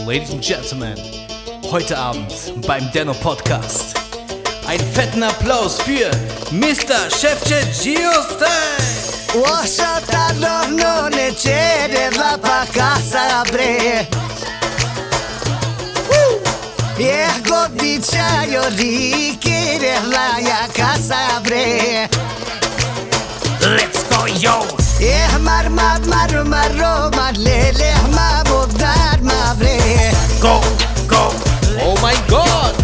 Ladies and Gentlemen, heute Abend beim Denno Podcast. Einen fetten Applaus für Mr. Chefche Geostyle. Washa talon ne chere va pa casa bre. Godicia ri kire la ya casa bre. Let's go, yo! Mar lele ma bodar ma bre. Go! Oh my God!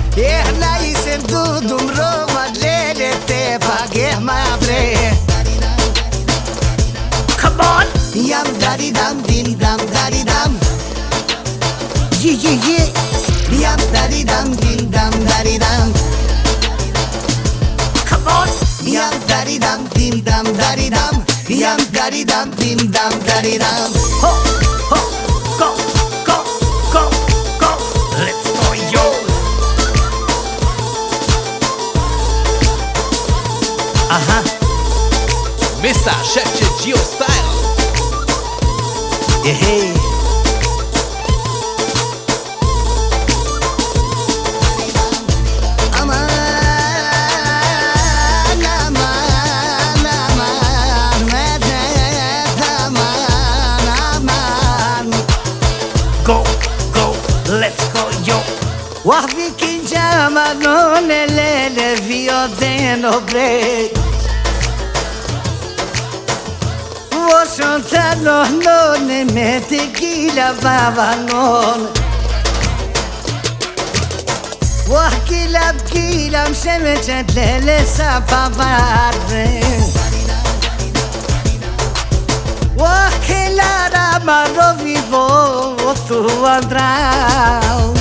Na isem dudum roma lele te page ma bre. Come on! Yam dari dam din dam dari dam. Yeah. Yam dari dam din dam dari dam. Come on! Yam dari dam din dam dari dam. Yam dari dam din dam dari dam. Ho! Go! Let's go, yo! Aha. Mr. Chefche Geostyle. Hey. Go! Let's go, yo! Wahvi kinjama non lele vio deno bre. Washantano non me tequila baba non. Kilab mshemet lele sapabarre. Wakilara maro vivo tu andrao.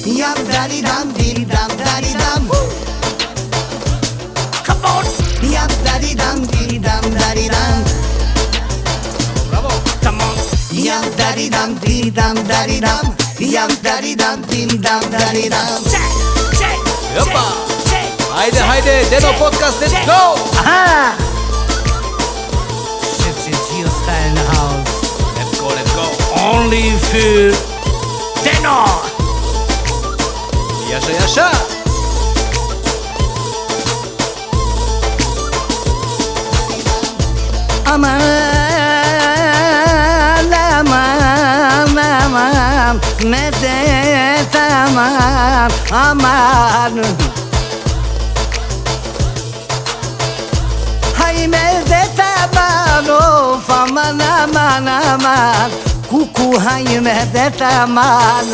Yam dari dam din dam dari dam. Come on! Yam dari dam din dam dari dam. Bravo! Come on! Yam dari dam din dam dari dam. Yam dari dam din dam dari dam. Check! Yoppa! Haydi, Denno Podcast, let's go! Aha! Chefche Geostyle in the house. Let's go! Only für Denno! Yaşa! Aman medet aman hay medet aman of aman kuku hay medet aman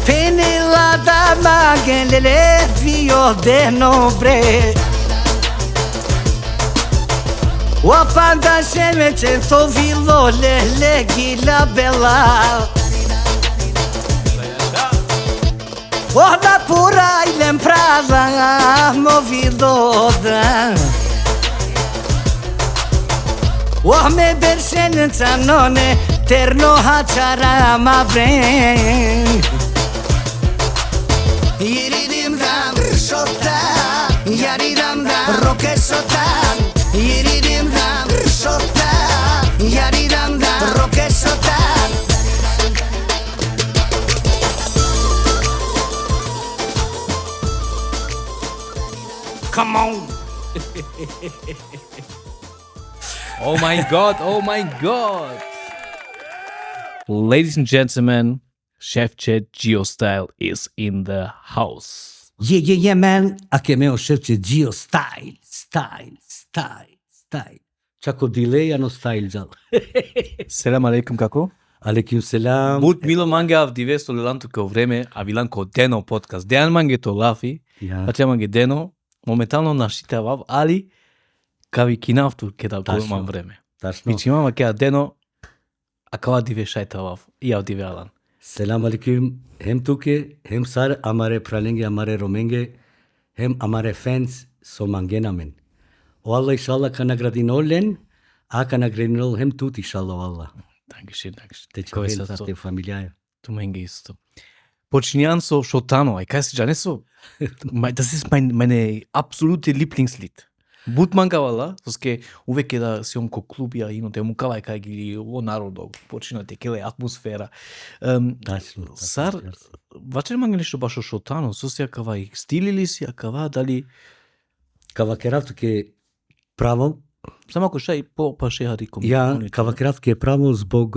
penila da magelele vio de nobre. Wapanda shemete to vilo lele gila bella. Ona pura ilem prava movidoda. Wahme bersen tanone terno hachara ma brain. Yiridim dam shota, yaridam dam roke shota. Yiridim dam shota, yaridam dam roke shota. Come on! Oh my God! Ladies and gentlemen, Chefche Geostyle is in the house. Yeah, man. A kemeo Chefche Geostyle. Style. Čako delay ano style gjall. Selam aleikum, kako? Aleikum selam. Mult milo mange avdive sto lelantu kao vreme, a vilan kao Denno Podcast. Dejan mange to lafi, pa mange Denno, momentalno našitavav, ali kavi kinavtu kada to imam vreme. Tačno. Znači imam kea Denno, a kao avdive šajtavav, i avdive alan. Selam alaikum. Hem tuke, hem sar amare pralenge, amare romenge, hem amare fans so mangenamen. O Allah inshallah ka nagradinolen, a ka nagradinol hem tut inshallah Allah. Dankeschön. Te čovjel sa te familiaja. Tu menge isto. Počinjan so Shotano, kaj si ja ne so? Das ist meine absolute Lieblingslied. But mancava ske uvek da si ko klubi и те мукава кај ги во народо почина те келе атмосфера. Точно. Сар вачер манга нешто баш шотано, со се кава и стили ли си, кава дали Кавакеравто ке право, само ако шај по пашеари ком. ја кавакеравто ке право због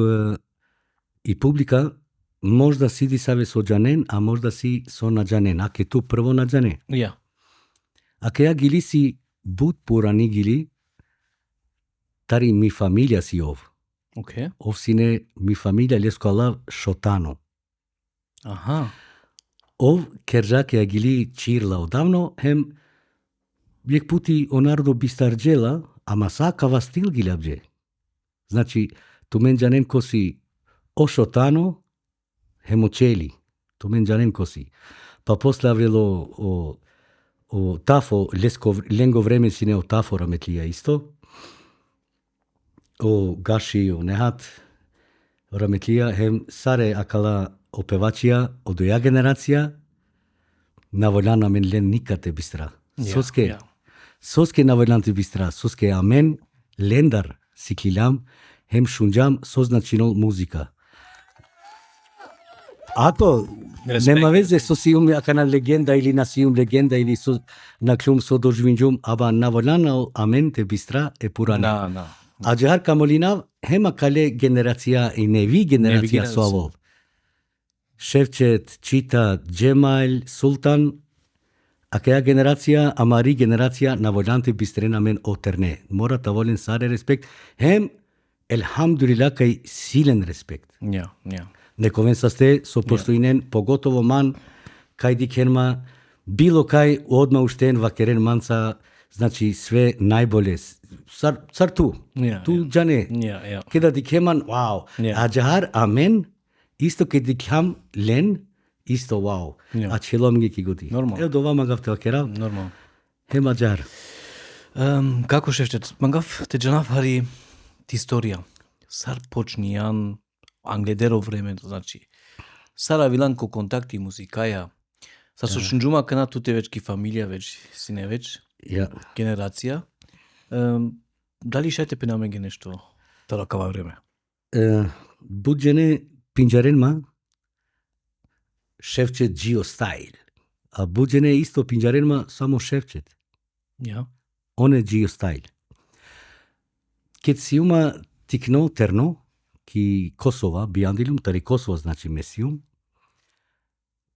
и публика може да сиди саве со џанен, а може да си со наџанен, а ке ту прво наџане. Ја. А ке ја гили си бут порани гили, тари ми фамилија си ов. Окей. Ов сине ми фамилија леско алав шотано. Аха. Ов керджа ке ја гили чирла одавно, хем век пути онардо бистарджела, ама са кава стил ги лабже. Значи, ту мен џанен коси о шотано, хемочели. Ту мен џанен коси. Па после авело o tafo lengo vreme si ne o tafo rametlija isto. O gaši o nehat rametlija hem sare akala o pevačija o doja generacija na voljana men len nikate bistra. Soske na voljante bistra, soske amen lendar sikilam hem šunđam soznačinol muzika. Ako nema veze со си ум јака на легенда или на си ум легенда или со на клум со дожвинџум, аба на волана амен те бистра е пурана. На. А џар камолина хема кале генерација и неви генерација со авол. Шевчет, Чита, Джемайл, Султан, а каја генерација, амари генерација на воланте бистрена мен отерне. Мора та волен саре респект. Хем, елхамдулила, кај силен респект. Ја. Нековен са сте со постоинен, поготово ман, кај дикенма, било кај одма уштен вакерен манца, значи све најболе. Сар ту џане. Кеда дикеман, вау. А џахар, амен, исто ке дикам лен, исто вау. А челом ги ки годи. Ео до вама гав те вакерав. Нормално. Хема џахар. Како шефчет, мангав те џанав хари ти историја. Сар почнијан Англедеро времето, значи. Сара виланко контакти музикаја. Са со шунџума кана туте вечки фамилија веќе, сине веќе, генерација. Дали шајте пенамеге нешто таракава време? Буџене пинџаренма Шевчет Джио стайл. А буџене исто пинџаренма само Шевчет. Ја. Он е Джио стайл. Кет си ума тикно терно, ки Косова, бијандилум, тари Косова значи месиум,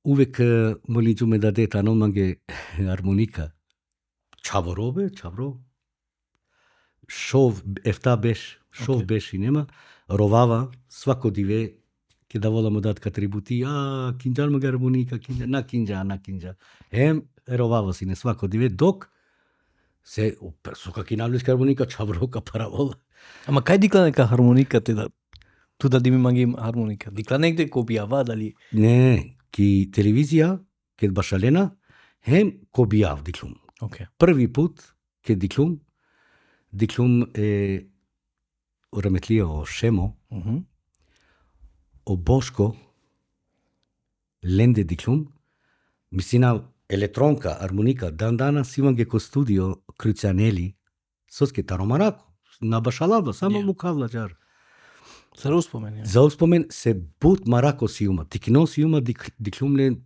увек молиđu ме даде тано манге армоника. Чавро. Шов, ефта беш, шов беш и нема, ровава, свако диве, ке да вола му дат катрибути, кинџар манге армоника, на кинџа. Хем, ровава си не свако диве, док се, сука кинавлеска армоника, чаврока паравола. Ама кај дикла нека хармоника те да ту да ми манги хармоника? Дикла негде копијава дали? Не, ки телевизија, ке башалена, хем копијав диклум. Први пут ке диклум е раметлија о Шемо, о Бошко, ленде диклум, мислина електронка, армоника, дана симам ге ко студио Крюцјанели, соске таромарако, на башалава, само му кавла џар. За успомен се бут марако си ума, тикино си ума диклумлен,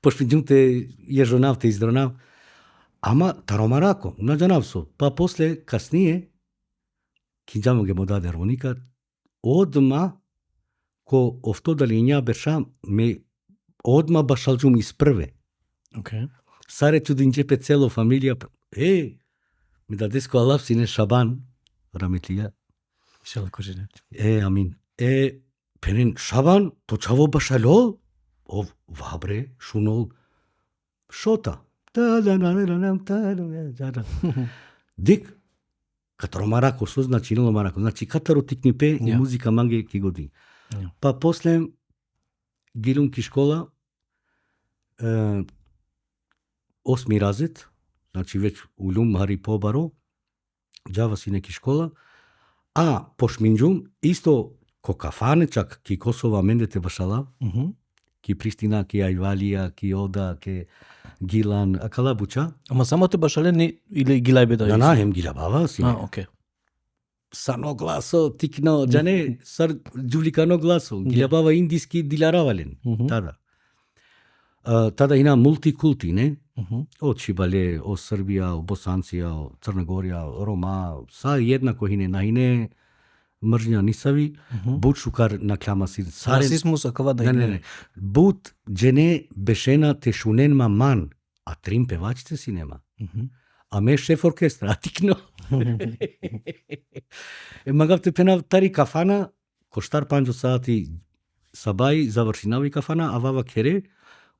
пошпинџумте јежонавте издронав, ама таромарако, наџанав со. Па после, касние, кинџамо ге му даде армоника, одма, ко овто дали ња бершам, ме одма башалџум испрве. Саре чудинџепе цело фамилија, ми дадеско алав сине Шабан, раметлија. Амин. Пенен Шабан, то чаво башалол? Вабре, шунол. Шота. Дик, катаро марако, со значинало марако. Значи, катаро тикнипе и музика манге ки годи. Па после, гилум ки школа, 8 разред, значи веќе улум Хари Побаро, џава си неки школа, пошминџум, исто ко кафане, чак ки Косова мендете башала, ки Приштина, ки Айвалија, ки Ода, ки Гилан, а кала буча? Ама само те башалени или гилајбе да На, хем гилабава си. окей. Сано гласо, тикно, джане, сар джуликано гласо, гилабава индиски диларавален. Тада. Тада има мултикулти, не? Од Шибале, од Србија, од Босанција, од Црна Горја, Рома, са еднако хине, наине мржња нисави, бут шукар на кламаси. Расизмус акава да Не. Бут джене бешена те шунен маман, а трим певачите си нема. А ме шеф оркестра, а тикно. Магавте пена тари кафана, коштар 5 сати сабај завршинави кафана, а вава кере,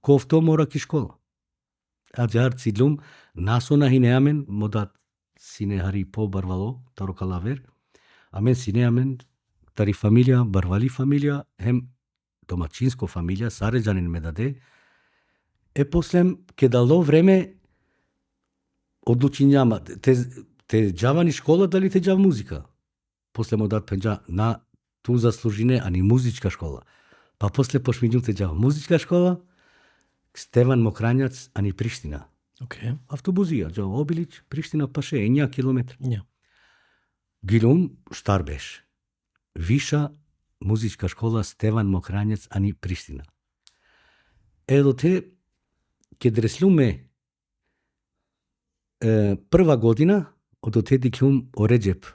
кофто мора ки школа. А джар цидлум, насона хинеамен, модат сине хари по барвало, таро калавер, а мен синеамен, тари фамилија, барвали фамилија, хем домачинско фамилија, сареджанин ме даде, послем, ке дало време, одлучи няма, те джавани школа, дали те джав музика? После му дат пенджа на ту заслужине, ани музичка школа. Па после пошмињу те джав музичка школа, Стеван Мокранјац, ани Приштина. Окей. Автобузија, джав Обилич, Приштина, паше, 1 километр. Ja. Гилум, штар беше. Виша музичка школа Стеван Мокранјац, ани Приштина. Едо те, ке дреслуме прва година, од те диклум о Реджеп,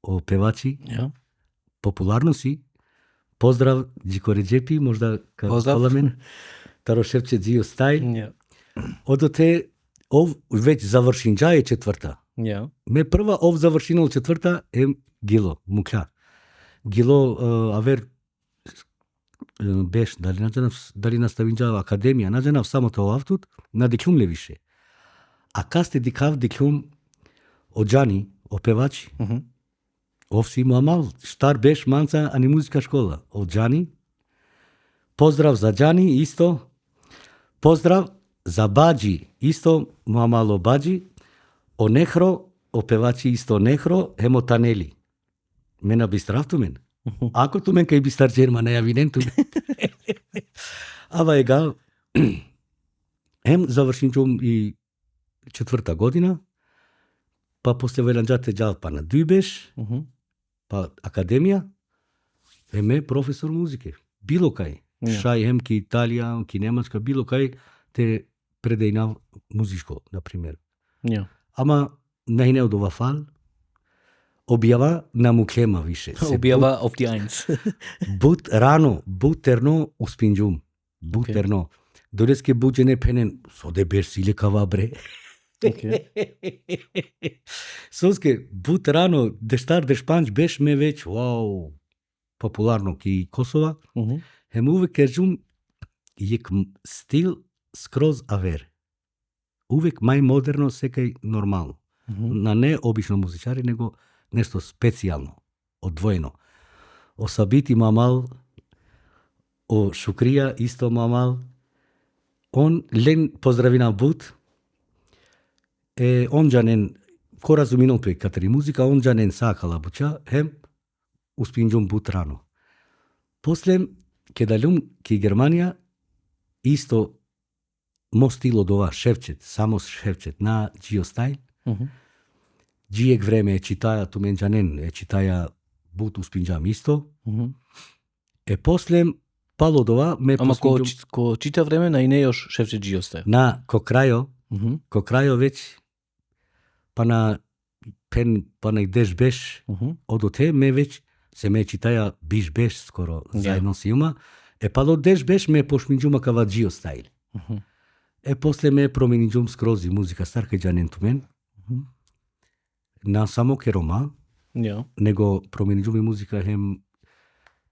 о певачи, Ja. популарно си, поздрав Джико Реджепи, можда Поздрав. каламен, таро шепче Джио Стај, Ja. од те, ов веќе завршинџа е четврта. Ja. Ме прва ов завршинал четврта е Гило, Мукја. Гило, авер, беш, дали наставинџа академија, наđenав самото овафтут, на диклум ле више. А касте дикав диклум о Джани, о певачи. Ов си мамал, штар беш манца, ани музика школа. О Джани. Поздрав за Джани, исто. Поздрав за Баджи, исто, мамало Баджи. О Нехро, о певачи исто Нехро, хемо Танели. Мена бистравту мен. Ако ту мен кај бистар джерма на јавинен ту. Ава егал, хем завршинчум и четврта година, па после веланџате джав па на Дујбеш, па академија, еме професор музике. Било кај. Шај, хем ки Италија, ки Немачка, било кај те предејнав музичко, например. Ja. Ама најне од ова фал, објава на муклема више. Објава auf die 1. Бут рано, бут терно успинџум. Бут Окей. терно. Дореске буџене пенен, соде беш силе кава бре. Окей. Соске, бут рано, дештар, дешпанч, беш ме веќе, вау, популарно ки Косова. Хем увек кажум, јек стил скроз авер. Увек мај модерно, секај нормално. На не обично музичари, него нешто специјално, одвоено. О Сабити мамал, о Шукрија исто мамал. Он лен поздравина бут. Он джанен, ко разуминал тој катери музика, он джанен сакала буча, хем успинџум бут рано. После, ке далум ки Германија, исто мо стил од ова Шевчет, само Шевчет на Джио Стај. Джиек време е читаја, ту мен джанен е читаја бут успинџам исто. После, пало од ова, ме Ама поспинџум ко чита време на и не још Шефче Джио Стај. на Кокрајо, Кокрајо веќе, па на пен, па на идеш беш, од те ме веќе, се ме читаја биш беш скоро заедно си ума, пало деш беш ме пошминџума кава Джио Стайл. После ме промениџум скроз и музика старка джанен ту мен, на само ке Рома, Ja. него промениџум и музика хем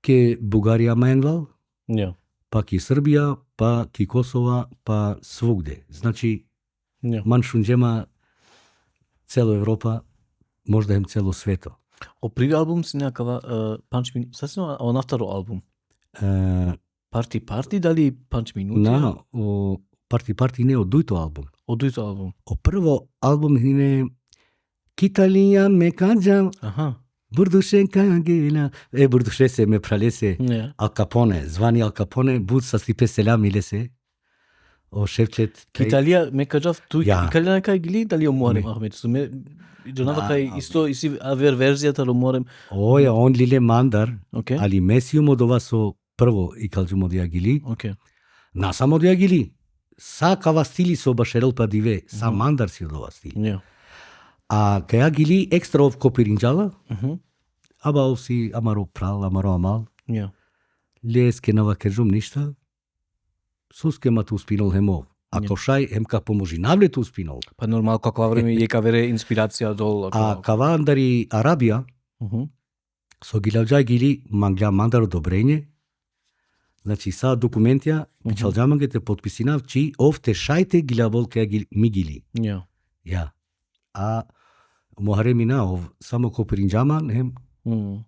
ке Бугарија мајнвал, Ja. па ки Србија, па ки Косова, па свугде. Значи, Ja. маншунџема цело Европа, можда хем цело свето. O prvi album si nekakva Punch Minute, sasvim o na vtaro album. Parti, dali Punch Minute? На, о Парти не, од дујто албум. O duito album. О прво албум не Киталија ме каѓа, Aha. Burdushenka Angela. Burdushese me pralese Yeah. Al Capone, zvani Al Capone, bud sa stipe selam ilese. O shefqet Italia me ka gjaf tu Ja. Italia ka gili Italia muarem Ahmet. So me Gjonava ka isto isi aver verzija të muarem. Oja, on lile mandar, Okay. ali Mesiu Modova so prvo i kalđu modia gili, Okay. nasa modia gili. Sa kava stili so basherel pa dive, sa mandar si odova stili. Yeah. A kaya gili ekstra ov kopirinjala, Mhm. aba ov si amaro pral, amaro amal, Yeah. les ke nava keržum ništa, suske ma tu spinol hemov. Ako šaj, hem ka pomoži navle tu spinol. Pa normal kakva vreme je ka vere inspiracija dol. A kava andari Arabia, Mhm. so gilavđaj gili mangля mandar odobrenje, znači sa dokumentja, pičalđamange te potpisinav, či ov te šajte gilavol kaya mi gili. Yeah. Ja. A mohare mina ov samo kopirinđaman, hem Mm.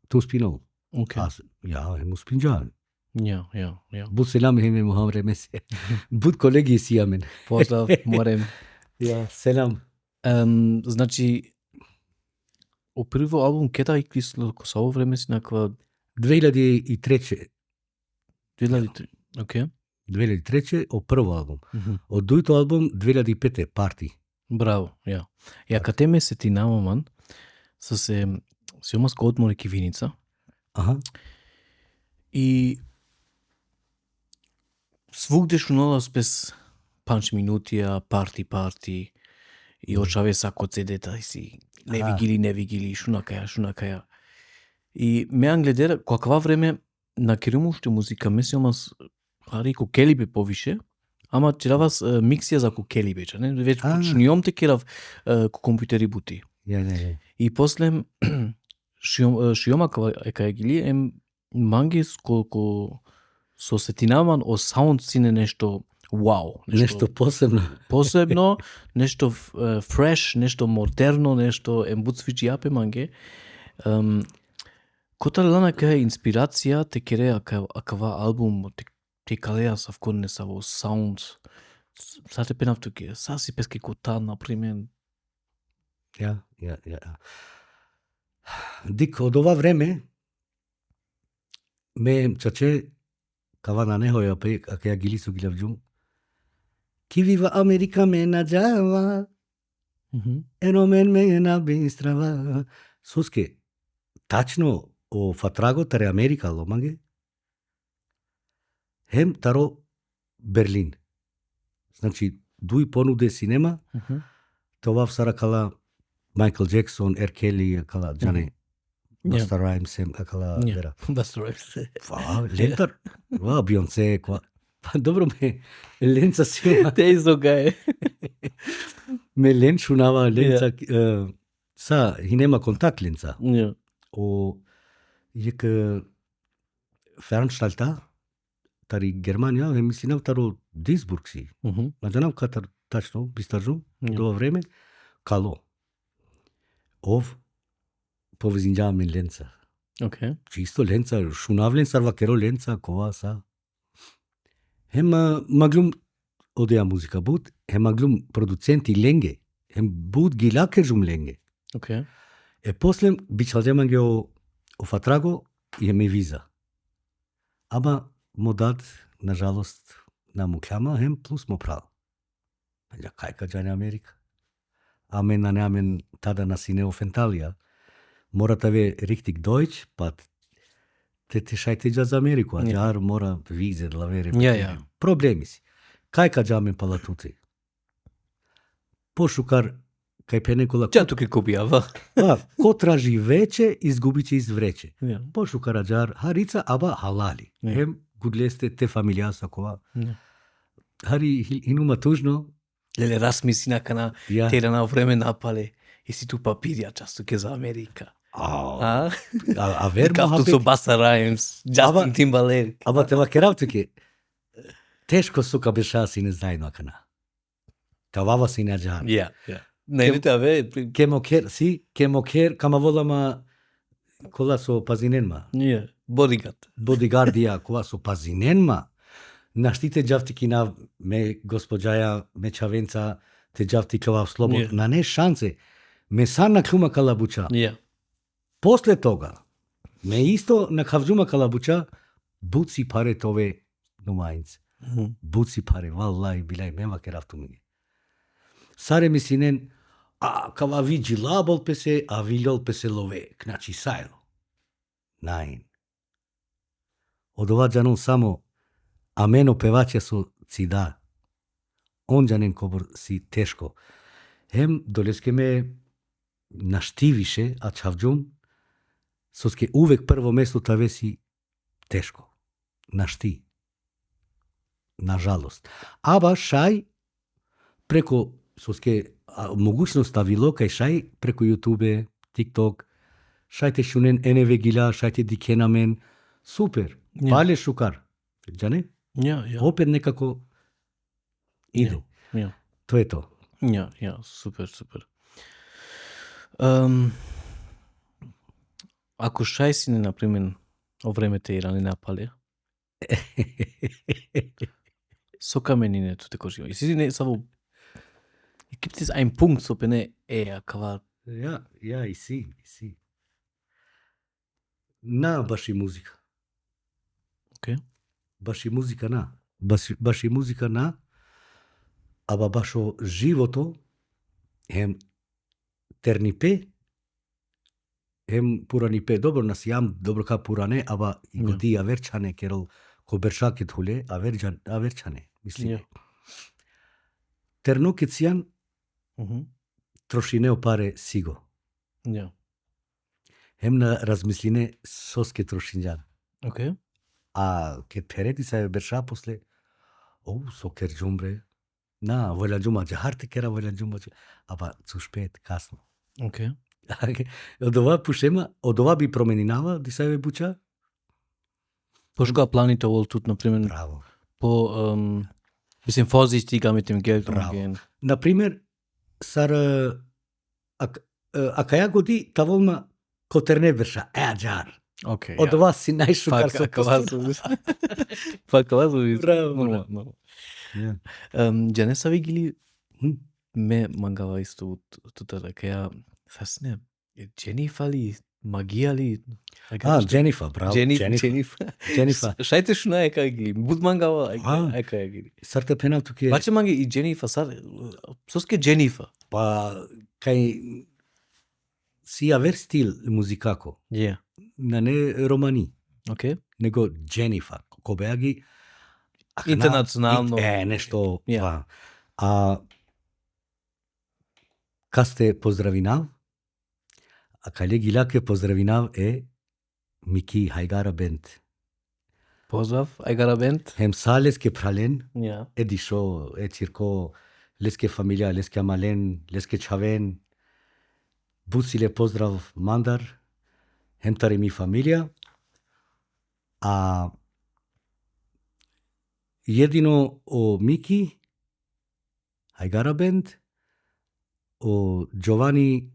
tu spinol. Okay. Ja, hem uspinđal. Yeah, yeah, yeah. Bud selam hem muhamre mese. Bud kolegi si amen. Pozdrav, muarem. Ja, selam. Znači, o prvo album keda i kvисло ko sa ovo vreme si nakva 2003. 2003. Okay. 2003 o prvo album. Mhm. O duito album 2005 Party. Браво, ја. Ја кате ме се ти намаман, се омаско одмори ки Виница Aha. и свугде шунала спес 5 минутија, парти, и очаве сако цедета и си не вигили, шуна каја. И ме англедера, каква време на керумуште музика, ме се омас хари ко келибе повише, ама чиравас миксија за ко келибе, не? Веќе почнијом те керав ко компјутери бути. Ja. И после шиома кај гили ем мангис ко со сетинаман о саунд сине нешто вау, Nešto posebno. посебно, нешто фреш, нешто модерно, нешто ембуцвичи јапе манге. Кота лана кај инспирација те кере акава албум те калеа са вконне са во саунд. Са те пенав туке, са си песке кота, например. Ja. Dik, od ova vreme me čače kava na nehoja pe, a ja gili su gilavđum. Ki viva Amerika me na Java, eno me na Bistrava. Suske, tačno o Fatrago tare Amerika lomange, hem taro Berlin. Znači, duj ponude sinema, това в Саракала Майкъл Джексон, Р. Кели, кала Джане, Баста Раймс, кала вера. Баста Раймс. Лентар, Бионсе, добро ме, ленца си. Те изога Ме лен шунава, ленца, са, и нема контакт ленца. O jeke Veranstalter tari Germania, mislim taro Duisburg si. Nađanam katar tačno, bistaržu, do vreme, kalo. Ov povezinjame lenca. Okay. Čisto lenca, šunav lenca, vakero lenca, kova sa. Hem maglum odea muzika bud, hem maglum producenti lenge, hem bud gilakeržum lenge. Okay. E после бичалđemange o Fatrago je mi viza. Aba modat, nažalost, na muklama hem plus mo prav. Ja kaj ka džane Amerika? Amen na neamen tada na sineo fentalija. Morata ve richtig Deutsch, pa te šajte dža za Ameriku, a džar mora vize dla vere. Ja. Problemi si. Kaj ka džamen pala tuti? Pošukar kaj pe nekola... Ća tuke kopijava. Ko traži veće, izgubit će iz vreće. Ja. Pošu Karadžar, harica, aba halali. Hem gudleste te familiasa kova. Hari inuma tužno. Lele razmisli nakana, tera na vreme napale. Jesi tu papirja často ke za Amerika. A ver Kaftu su Basta Rhymes, Justin Timberlake. Aba te vakeravtuke. Teško suka bešasi ne znaju nakana. Tavava si ne džar. Ja. Ne te ave. Kemoker, kama volama kola so pazinenma. Ja, bodyguard. Bodyguardia kola so pazinenma. Naštite džavti kina me gospođaja, me čavenca, te džavti klova v slobod. Na ne šanse. Me san na kluma kalabuča. Ja. Posle toga, me isto na Kavxhuma Kalabuća, buci pare tove numainc. Buci pare, vallahi bilaj, mema ke raftu mingi. Sare mi sinen, kava vi gjilabol pese, a villol pese love, knaci sajlo. Nein. Od ova džanon samo, ameno pevačja su cida. On džanen kobor si teško. Hem doleske me našti više, a Kavxhum, soske uvek prvo mesto tave si teško. Našti. Nažalost. Aba šaj preko soske mogućnost avilo kaj šaj preko YouTube, TikTok, šaj te šunen eneve gila, šaj te dikenamen, super. Pale šukar. Džane? Ja. Opet nekako ide. Ja. To je to. Ja, super. Ако шај си не, например, о времете Ирани напале, so kameninето те кожио. И си не само gibt es einen Punkt, so bin kava. Ja, i si. Na baš i muzika. Okay. Baš i muzika na, aba baš o životo, hem ternipe, hem puranipe, dobro nas jam, dobro ka purane, aba i godi averčane, kerol ko beršaket hule, averčane, mislim. Ternoket sijan, trošineo pare sigo. Ja. Hem na razmisline soske trošinjan. Okay. A kad pereti sa berša posle, soker džumbre, na, vojla džuma, džaharte kera vojla džuma, aba zu spät, kasno. Okay. Od ova pušema, od ova bi promeninava, di sa buča? Poška planite wohl tut, например, Bravo. Bisschen vorsichtiger mit dem Geld Bravo. umgehen. Например, сар акая годи таволма котерне берша, аджар. Okay. Od vas si najšukar so Bravo. Normal. Джане са ви гили ме мангава исто тута каја сасне Дженифа ли магија ли? Дженифа, браво. Дженифа. Шајте шуна кај гили. Буд мангава кај гили. Сарта пенал туке. Баче манги и Дженифа сар соске Дженифа. Па кај си авер стил музикако. Yeah. На не романи. Okay. Него Дженифа. Кобеаги Internacionalno. Nešto. Ja. A kaste pozdravinav? A kalegi lake pozdravinav Miki Haigara Band. Pozdrav, Haigara Band. Hem saleske pralen, Ja. disho, cirko, leske familia, leske amalen, leske čaven. Bucile pozdrav mandar. Hem tare mi familia. A jedino o Miki Haigara Band, o Giovanni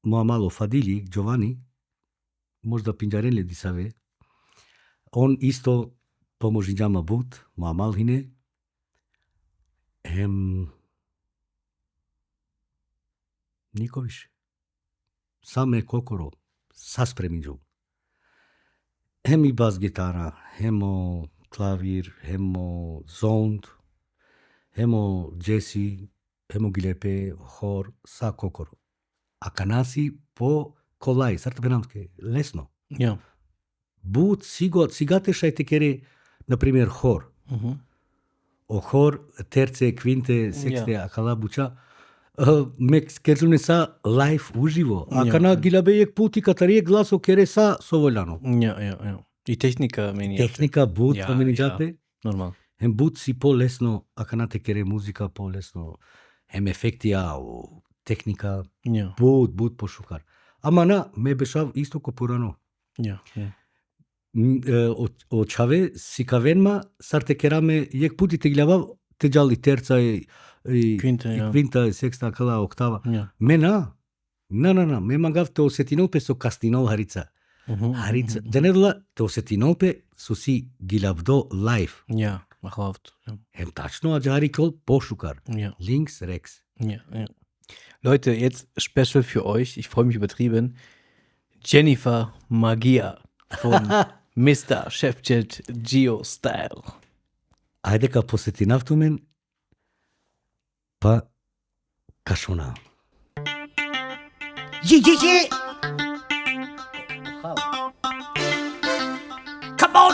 Moamalo Fadili, Giovanni, možda pinđarenle di save, on isto pomoži njama but, Moamal hine, niko više. Same kokoro, saspreminđu. Hem i bas gitara, hemo klavir, hemo zond, hemo Jesse, hemo gilepe, hor, sa kokoro. A kanasi po kolaj, sarta penamske, lesno. Ja. But sigate šajte kere, na primjer, hor. O hor, terce, kvinte, sekste, akala buča, me kerčune sa live uživo. A kana gilabe jek puti katarije glaso kere sa sovoljano. Ja. I tehnika meni. Tehnika, but, pomeniđate. Normal. Hem but si po lesno, a kana te kere muzika po lesno. Hem efektija, tehnika, but po šukar. Ама на, ме бешав исто ко пурано. Ja. O čave si kavenma, sar te kerame, jek puti te gljava, te gjali terca i kvinta, seksta, kala, oktava. Me na, me mangav te osetinolpe so kastinol harica. Harica, denedla te osetinolpe so si gilavdo live. Ja, machlavt. Hem tačno, a džarikol pošukar. Links, rechts. Ja. Leute, jetzt special für euch, ich freue mich übertrieben. Jennifer Magia von Mr. Shefqet Gio Style. Hajde ka pozitiv tu men pa kashona. Yeah. Come on.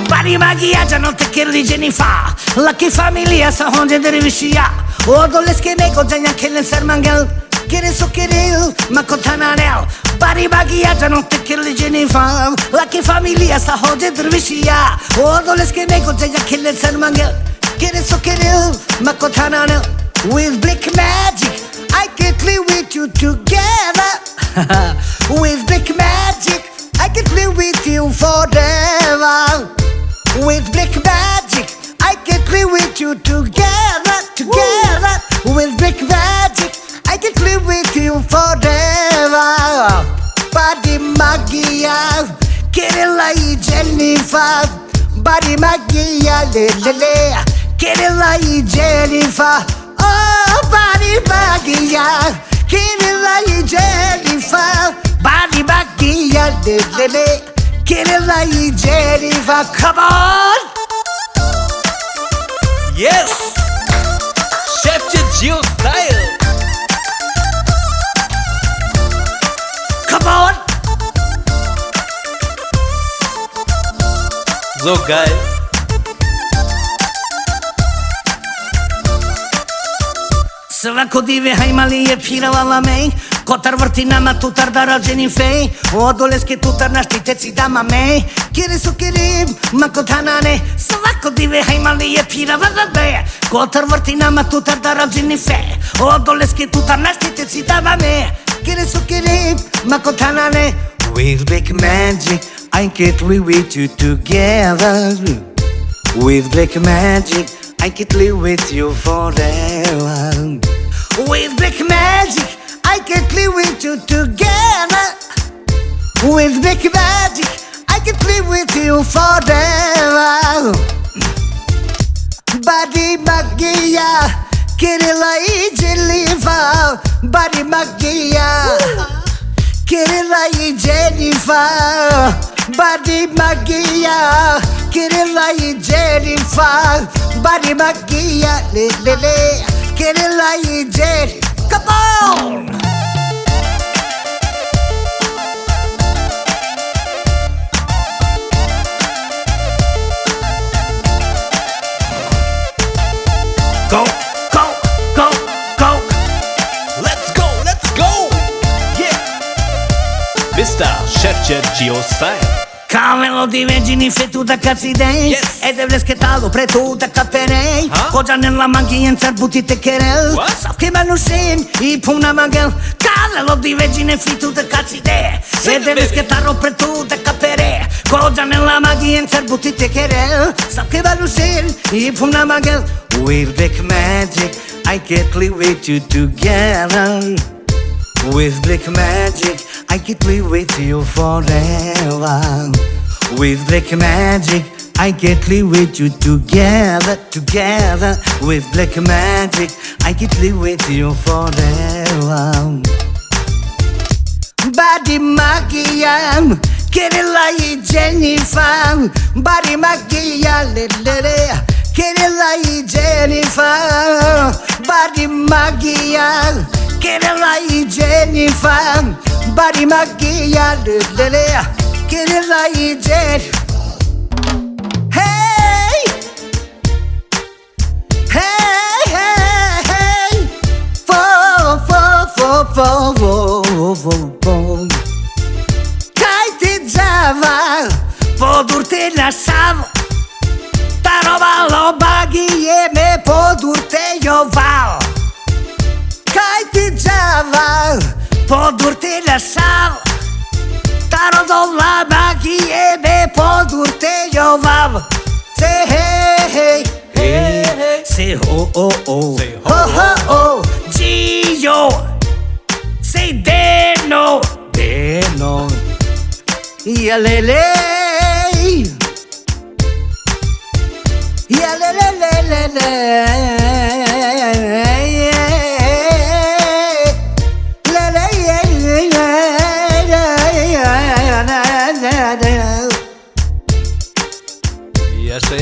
Bari magia non te kirli Jennifer. Lucky familia sa honde dervishia. O doleske neko janya kellen sermangel. Kere so keril ma kontananel. Bari magia non te kirli Jennifer. Lucky familia sa honde dervishia. O doleske neko janya kellen sermangel. Kere so keril ma kontananel. With black magic I can live with you together. With black magic I can live with you forever. With black magic I can live with you together. With black magic I can live with you forever. Bari magia Kirilla y Jennifer. Bari magia le Kirilla y Jennifer. Oh, bari magia Kirilla y Jennifer. Bari magia le Kirilla y Jennifer. Come on. Yes! Shefqet Gio Style. Come on. So geil. Svako dive hajmali je pirala la mej. Kotar vrtina ma tutar da rađeni fej. O doleske tutar na štiteci dama mej. Kiri su kiri ma kotanane. Svako dive hajmali je pirala la mej. Kotar vrtina ma tutar da rađeni fej. O doleske tutar na štiteci dama mej. Kiri su kiri ma kotanane. With black magic I can live with you together. With black magic I can live with you forever. With black magic I can live with you together. With black magic I can live with you forever. Bari magia Kirilla y Jennifer. Bari magia Kirilla y Jennifer. Bari magia Kirilla y Jennifer. Bari magia le Kirilla y Jennifer. Come on. Go. Let's go! Yeah! Mr. Shefqet Gio Style. Kamelo di vegini fetu da cazidei. Yes. Ed evles che talo pretu da caperei. Huh? Koja nella manchi en buti te kerel. What? Sav che manushin I puna mangel. Kamelo di vegini fetu da cazidei. Ed evles che talo pretu da caperei. Koja nella manchi en buti te kerel. Sav che manushin I puna mangel. With black magic I can live with you together. With black magic I can live with you forever. With black magic I can live with you together. With black magic I can live with you forever. Bari magia Kirilla y Jennifer. Bari magia le Kirilla y Jennifer. Bari magia Kirilla y Jennifer. Bari magia le Kirilla y Jennifer. Hey, kaj ti dzava podur te lasavo. Tarovalo bagije me podur te jovao. Kaj ti dzava podur te lasavo. Tarovalo bagije me podur te jovao. Say hey, say ho, Say ho, ho, Gio. Say Deno. Ya lele. Ya lele.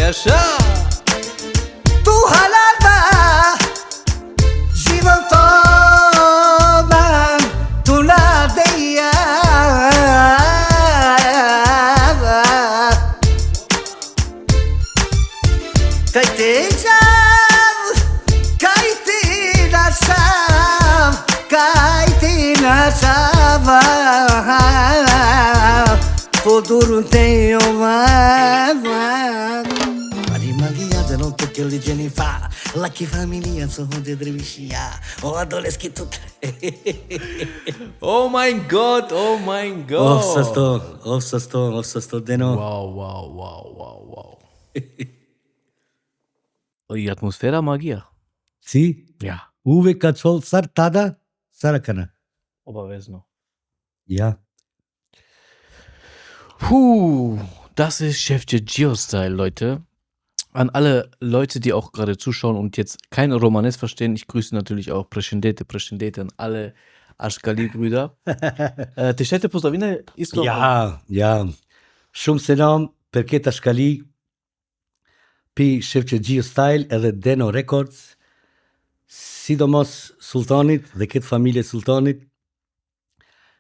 Așa! Tu halava životoma tu nadeja Kaj te jav, kaj te nasav, kaj te nasava Podurun te ovava Maria de notte che li geni fa La che famiglia sono de drevishia O adoles che tut Oh my god, oh my god! Of sto deno. Wow. I atmosfera magia. Si, Ja, uvek kad sol sar tada, sarakana. obavezno. Ja. Das ist Chefche Geo-Style, Leute. An alle Leute, die auch gerade zuschauen und jetzt kein Romanes verstehen, ich grüße natürlich auch Președinte an alle Ashkali-Brüder. Te șete pozdravine isto? Ja. Shumë selam për këtë shkali pi Chefche Geo Style edhe Deno Records, sidomos Sultanit dhe këtë familje Sultanit,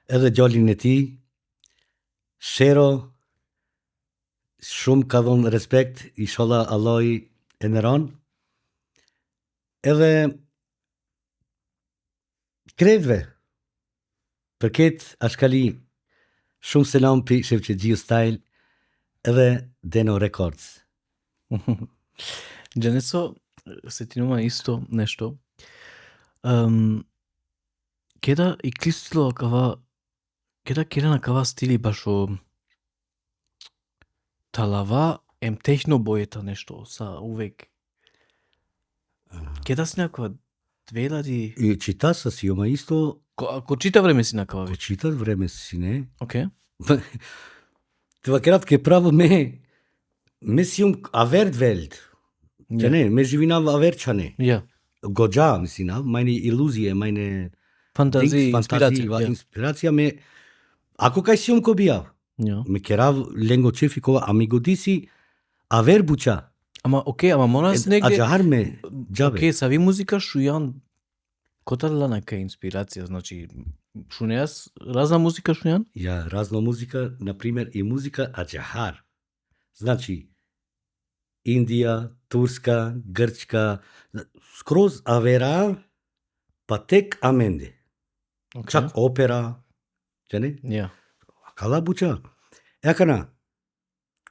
edhe gjallin e tij, Shero, shumë ka dhënë respekt, inshallah Allahi e nëron. Edhe kretve, për këtë ashkali, shumë selam pi Chefche Geo Style edhe Deno Records. Janeso, se ti numa isto nešto. Keda i klistilo keda kava stili baš o talava em tehno bojeta nešto sa uvek. Keda si nekakva dvela di... I čita si oma isto, Ko čita vreme si nekakva po već? čitat vreme si, ne? Ok. Това кратке право ме си авердвелд. Ja. Не, ме живина в аверчане. Ja. Годжа, мисина, meine iluzije, meine Fantazie, fantazie, inspiracija. Ja. inspiracija me... Ako kaj si ko bija, Ja. me kerav lengo čefikova, a mi godisi aver buča. Ama moraš A negdje... džahar me džabe. Ok, sa vi muzika šujan kotala neka inspiracija, znači šunjas, razna muzika šujan? Ja, razno muzika, na primjer i muzika a džahar. Znači, Indija, Turska, Grčka, skroz avera, pa tek amende. Okay. Čak opera, ne? Ja. Kala buča. Ekana,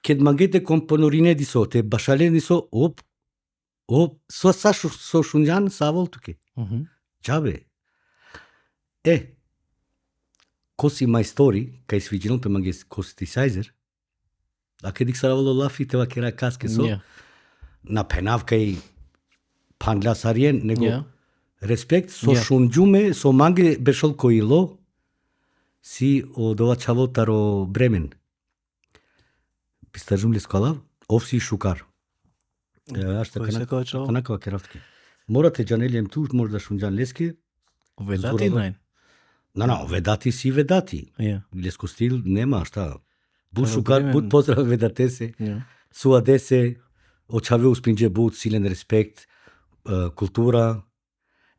kad magete komponorine diso, te bašale diso, so so šunjan sa voltuke. Mhm. Džabe. Kosi majstori, kaj sviđeno pe mages kosti sajzer, a kad ih saravalo lafi te vakera kaske so, Ja. na penav kaj pandla sarien, nego Ja. respekt, so Ja. šunđume, so mange bešol koilo, si od ova čavotaro Bremen. Pistajum li skalav, ovsi šukar. Ashta Koji se kao čavo? kanakova keravtke. Morate džaneljem tu, možda šunđan leske. Vedati Zvorado. nein. No, vedati si vedati. Ja. Lesko stil nema, šta. Bud Kao šukar, Bremen. bud pozdrav vedate Ja. suadese, očave uspinđe bud, silen respekt, kultura.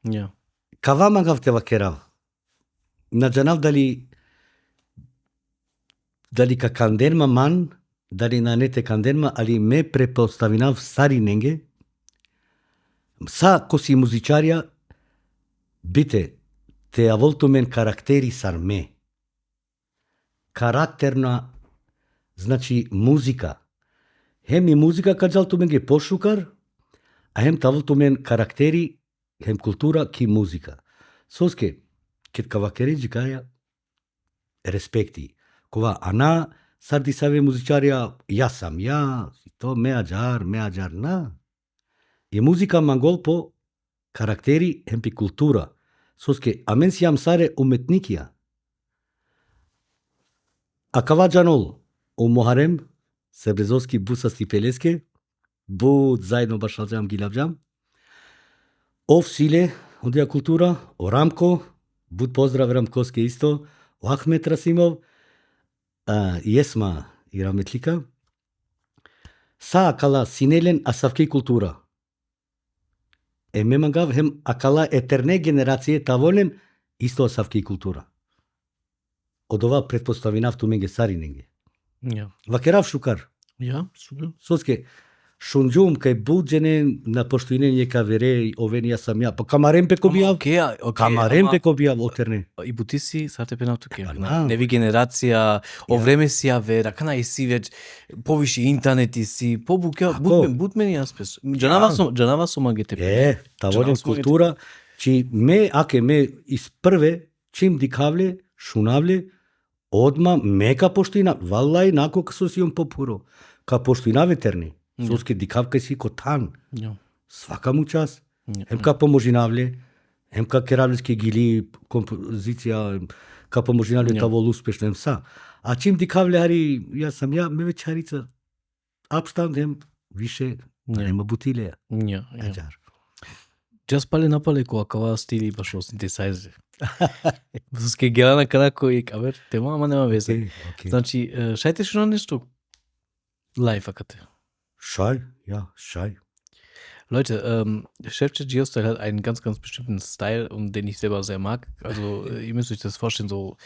Ja. Kava magav te vakerav. Na džanav dali ka kandenma man, dali na nete kandenma, ali me prepostavinav stari nenge, sa kosi muzičarja, bite, te avoltu men karakteri sar me. Karakterna, znači muzika. Hem i muzika kad žaltu men ge pošukar, a hem tavoltu men karakteri, hem kultura ki muzika. Soske, kad kavakeri džikaja, respekti. Kova ana, sardi save muzičarja, ja sam ja, to me ađar, na. Je muzika mangol po karakteri, hem pi kultura. Soske, amen si jam sare umetnikija. A kava džanol, u Muharem, Sebrezovski busasti peleske, bud zajedno bašalđam gilabđam. Ov sile, ondija kultura, o Ramko, bud pozdrav Ramkovske isto, o Ahmet Rasimov, Jesma i Rametlika. Sa akala sinelen asavki kultura. E me mangav hem akala eterne generacije tavolen isto asavki kultura. Od ova pretpostavinav tu menge sarinenge. Ja. Vakerav šukar. Ja, super. Soske, šunđum kaj budžene na poštojne njeka vere oveni ja sam ja. Pa kamarem peko bijav. Okay. Kamarem peko bijav oterne. И бутиси сар те пенавтуке. Да. Неви генерација, о време си ја вера, кана и си веќе повиши интернет и си побука, бутмени аспес. Джанава со магете. Таволен култура, чи ме, аке ме испрве, чим дикавле, шунавле, одма мека поштина, валлај нако касо си он попуро. Ка поштина ветерни, соске дикавка си котан. Свака му час. Хем ка поможинавле, хем ка керавлески гили композиција, ка поможинавле тавол успешно хем са. А чим дикавле хари, ја сам ја, ме веќе харица, апштан хем, више, нема бутилеја. Аџар. Джас пале напале која кава стили баш о синтесайзер. Соске гелана канако и кавер, тема, ама нема везе. Значи, шајте шо на нешто live акате. Schei, ja, Schei. Leute, Chefchat Geostyle hat einen ganz, ganz bestimmten Style, und den ich selber sehr mag. Also ihr müsst euch das vorstellen, so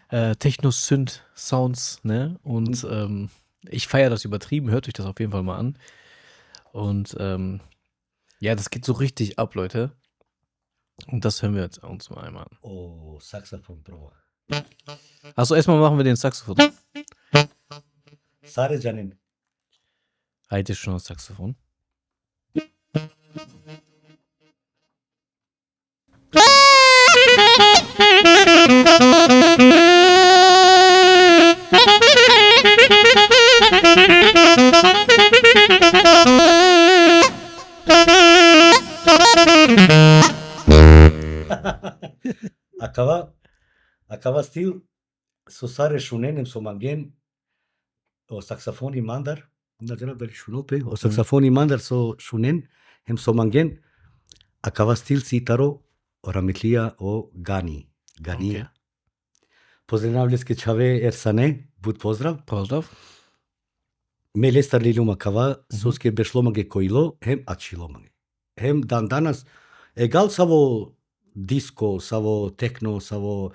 Techno-Synth-Sounds, ne? Und ich feiere das übertrieben, hört euch das auf jeden Fall mal an. Und ja, das geht so richtig ab, Leute. Und das hören wir jetzt uns mal einmal an. Oh, Saxophon, Bro. Achso, erstmal machen wir den Saxophon. Sare Janin. Heute schon das Saxophon. Acaba stil so sare shunenem so mangen o saxofoni mandar, na jana dali shunope, o saxofoni mandar so shunen hem so mangen acaba stil citaro o ramitlia o gania. Okay. Pozdravljske čave ersane, bud pozdrav. Pozdrav. Me lestar liluma kava, soske bešlomage koilo, hem achilomage. Hem dan danas, egal savo disco, savo techno, savo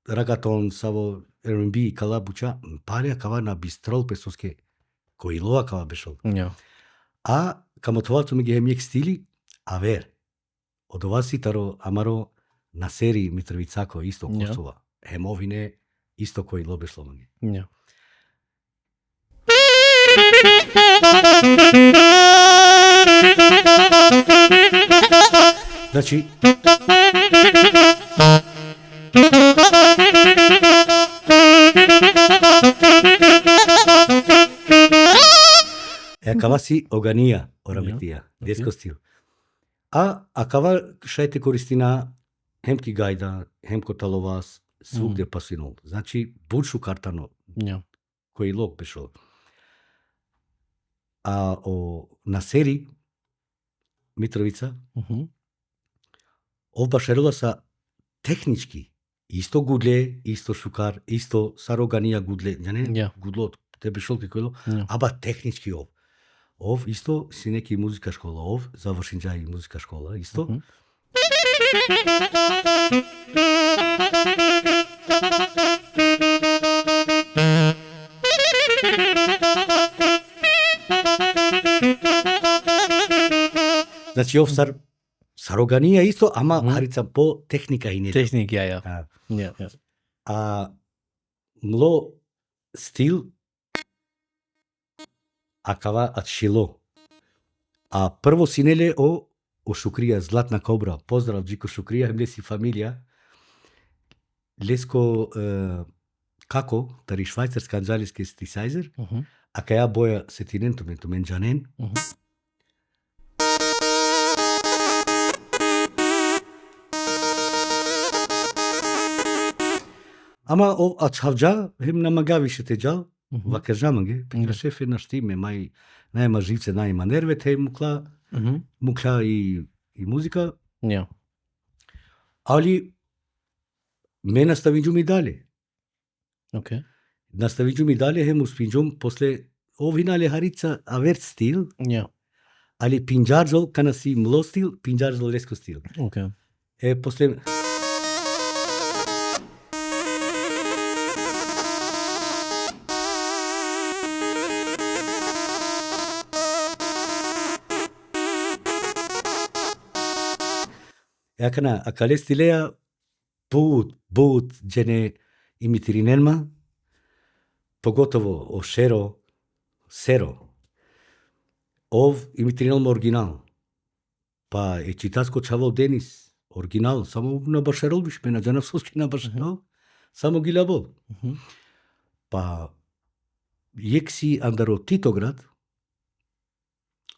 ragaton, savo R&B, kala buča, palja kava na bistrol pe soske koiloa kava bešol. Ja. A kamotovato me hem jek stili, a ver, od ova sitaro amaro na seriji Mitrovicako isto Kosova, hem ovine isto koilo bešlomage. Ja. Znači, acaba si ogania, orametija, desko stil. A acaba šajte koristina hemki gajda, hemko talovas, svugde pasinol. Znači, buču kartano, koji log pešol. A na seriji Mitrovica, ov bašerila sa tehnički, isto gudle, isto šukar, isto saroganija gudle, gudlo, tebe šolke kojlo, aba tehnički ov. Ov isto si neki muzika škola, ov, završinđa i muzika škola, isto. Znači, ov saroganija isto, ama harica po tehnika i ne. Technik, ja. A mlo stil acaba atšilo. A prvo sinele o Šukrija, Zlatna kobra. Pozdrav, Džiko Šukrija, hem lesi familija. Lesko kako, tari švajcarska anđalijski stisajzer, a kaja boja setinen, to men džanen. Ama o açhavđa, hem namagavi šete džal, vakržamange, pekla šefe na štime, najma živce, najma nerve, te mukla i muzika. Ja. Ali me nastaviđu mi dalje. Okay. Nastaviđu mi dalje, hem uspinđum posle vinale Harica avert stil, Ja. ali pinjarzo kana si mlo stil, pinjarzo lesko stil. Okay. Posle Akana akale stilea but gene imitirinelma, pogotovo o sero, ov imitirinelma original. Pa Читаско Чаво Денис, оригинал, само на Башарол биш ме на Джанавсовски на Башарол, само ги лабол. Па Екси андаро Титоград,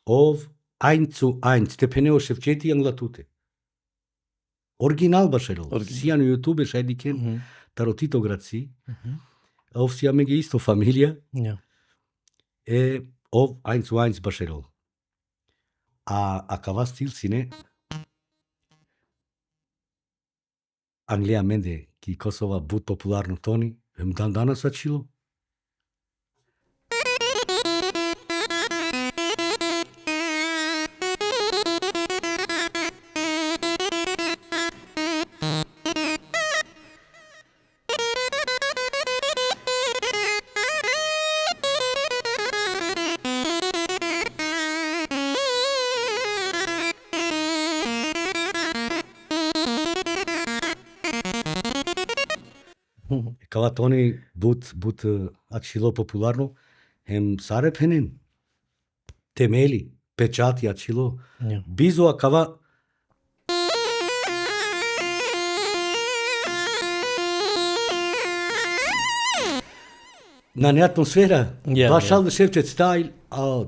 ов 1:1, Степенео Шевчети англатуте. Оригинал Башарол. Сија на YouTube шајдикен, таро Титоград си, ов си амеге исто фамилија, Ja. ов 1:1 Башарол. A cava stil sine Anglia mende ki Kosova but popularno toni, dan danas achilo. Кава тони but achilo popularno, hem sare penen, temeli, pečati achilo, Ja. bizo akava na ne atmosfera, Bashal Шевчет style,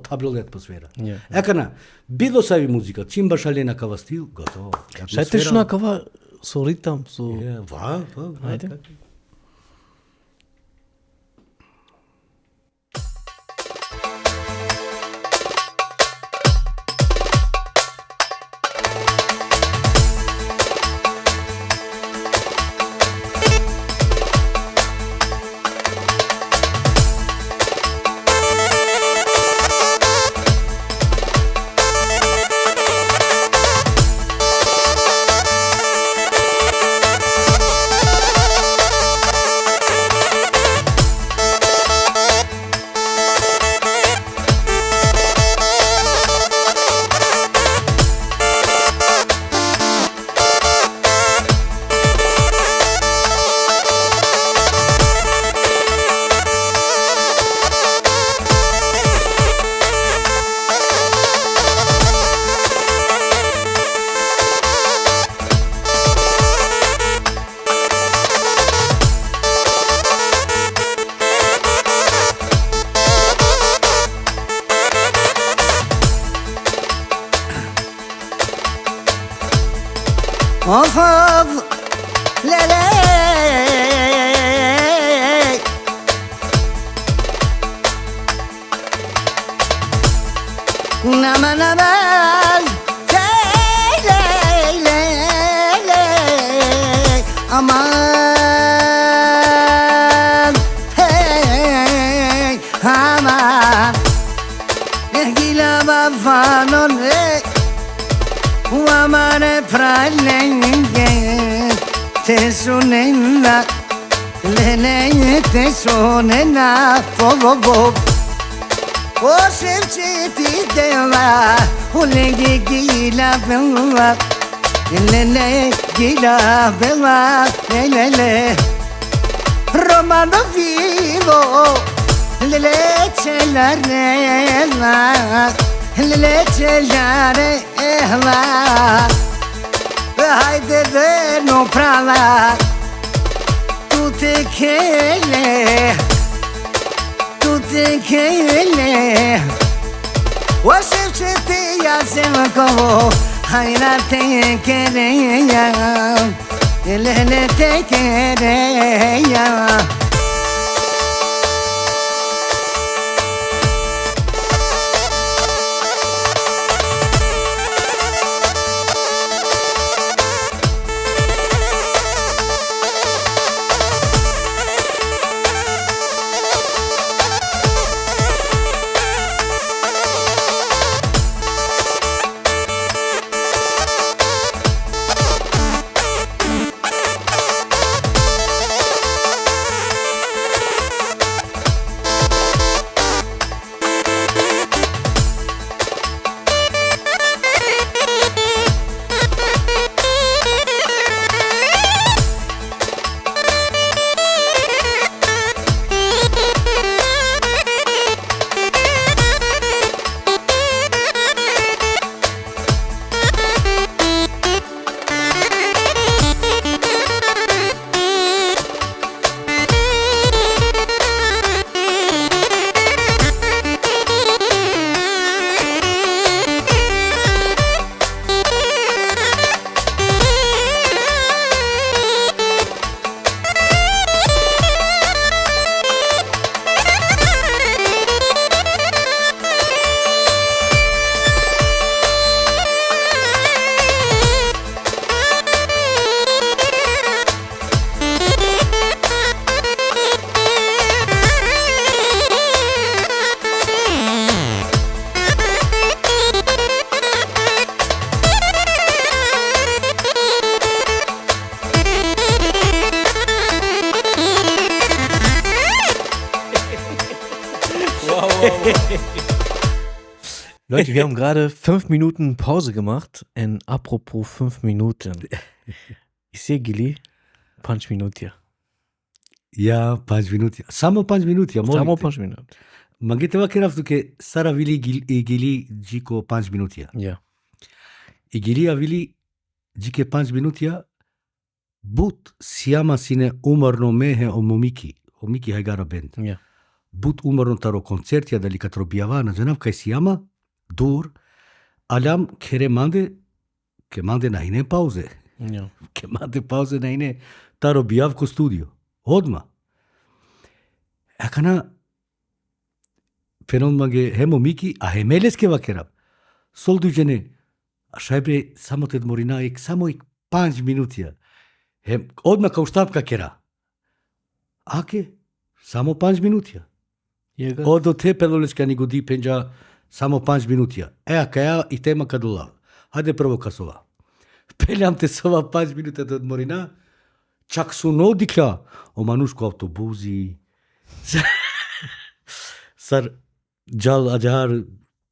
tablole atmosfera. Ja. Екана, било сави музика, чим башалена кава стил, готово. Шајте што кава со ритам, со... Va. Ајде. Of, lele. Naman, lele. Aman, hey, aman. Gila bafanon, hey. Amare pralenge te sunena lele te sunena vo o Şevçeti deva ulegi gila bella lele gila bella lele romano vivo lele celarena lele celare ehla haydi no prala tu te kele o Şevçeti yazım kovo hayra te kere ya lele te kere ya Leute, wir haben gerade 5 Minuten Pause gemacht. Und apropos 5 Minuten. Ich sehe Gili, 5 Minuten. Ja, 5 minuti. Samo 5 minuti, molim Samo te. 5 Minuten. Ma gete va keraf duke Sara vili Gili gjiko 5 minutja. Ja. I Gilia vili gjike 5 minutja but sjama sine umarno mehe o Momiki Hajgara band. Ja. But umarno taro koncertja dali katro bijavana zanav kaj sjama dur alam kere mande na ine pauze. Ja. Ke mande pauze na ine taro bijav ko studio. Odma. Akana Fenon mange hemo Miki a hemeles ke vakerab. Sol dužene a šajbre samo ted morina samo 5 minutja. Hem odmah kao štapka kera. Ake samo 5 minutja. Jega. Odo te peloleska ni godi penja samo 5 minutja. Kaja i tema kadula. Hajde prvo kasova. Peljam te sova 5 minuta do morina. Čak su nodikla o manuško autobuzi. Sar Jal ajar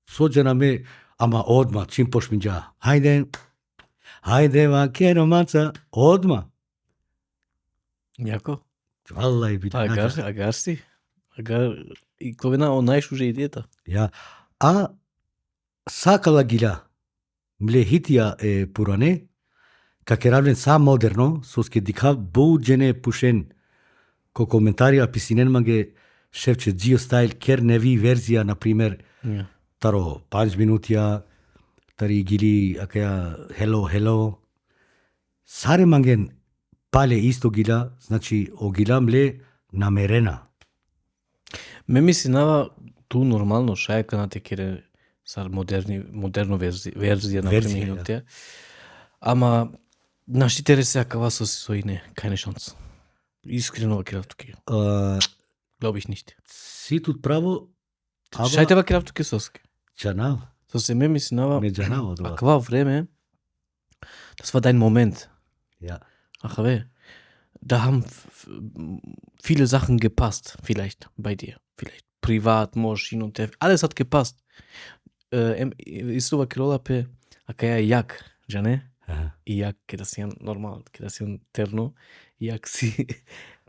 sođena me ama odma čim pošminđa. Hajde vakero maca odma. Jako. Vallahi billahi. Agar si. I kovina o najšuže ideta. Ja. A sakala gila mlehitja purane kakeravlen sa moderno soske dikha buđene pušen ko komentarja pisinen mange Ševče Gio Style, ker nevi verzija, na primer, taro 5 minutja, tari gili akaja hello. Sare mangen pale isto gila, znači o gila mle namerena. Me misinava tu normalno šajka na te kere sar moderno verzija na primjer. Ама нашите ресяка са си своине, keine Chance. Iskreno vakiraftuke. Glaube ich nicht. Si tut pravo. Scheite vakiraftuke soske. Čanav. So se me misinava. Ne Čanav. Aqua Vreme, das war dein Moment. Ja. Ach weh. Da haben viele Sachen gepasst, vielleicht bei dir. Vielleicht privat, mož, hin und her. Alles hat gepasst. Isto vakirola pe akaja jak, žane? I jak, kada si normal, kada si terno, jak si,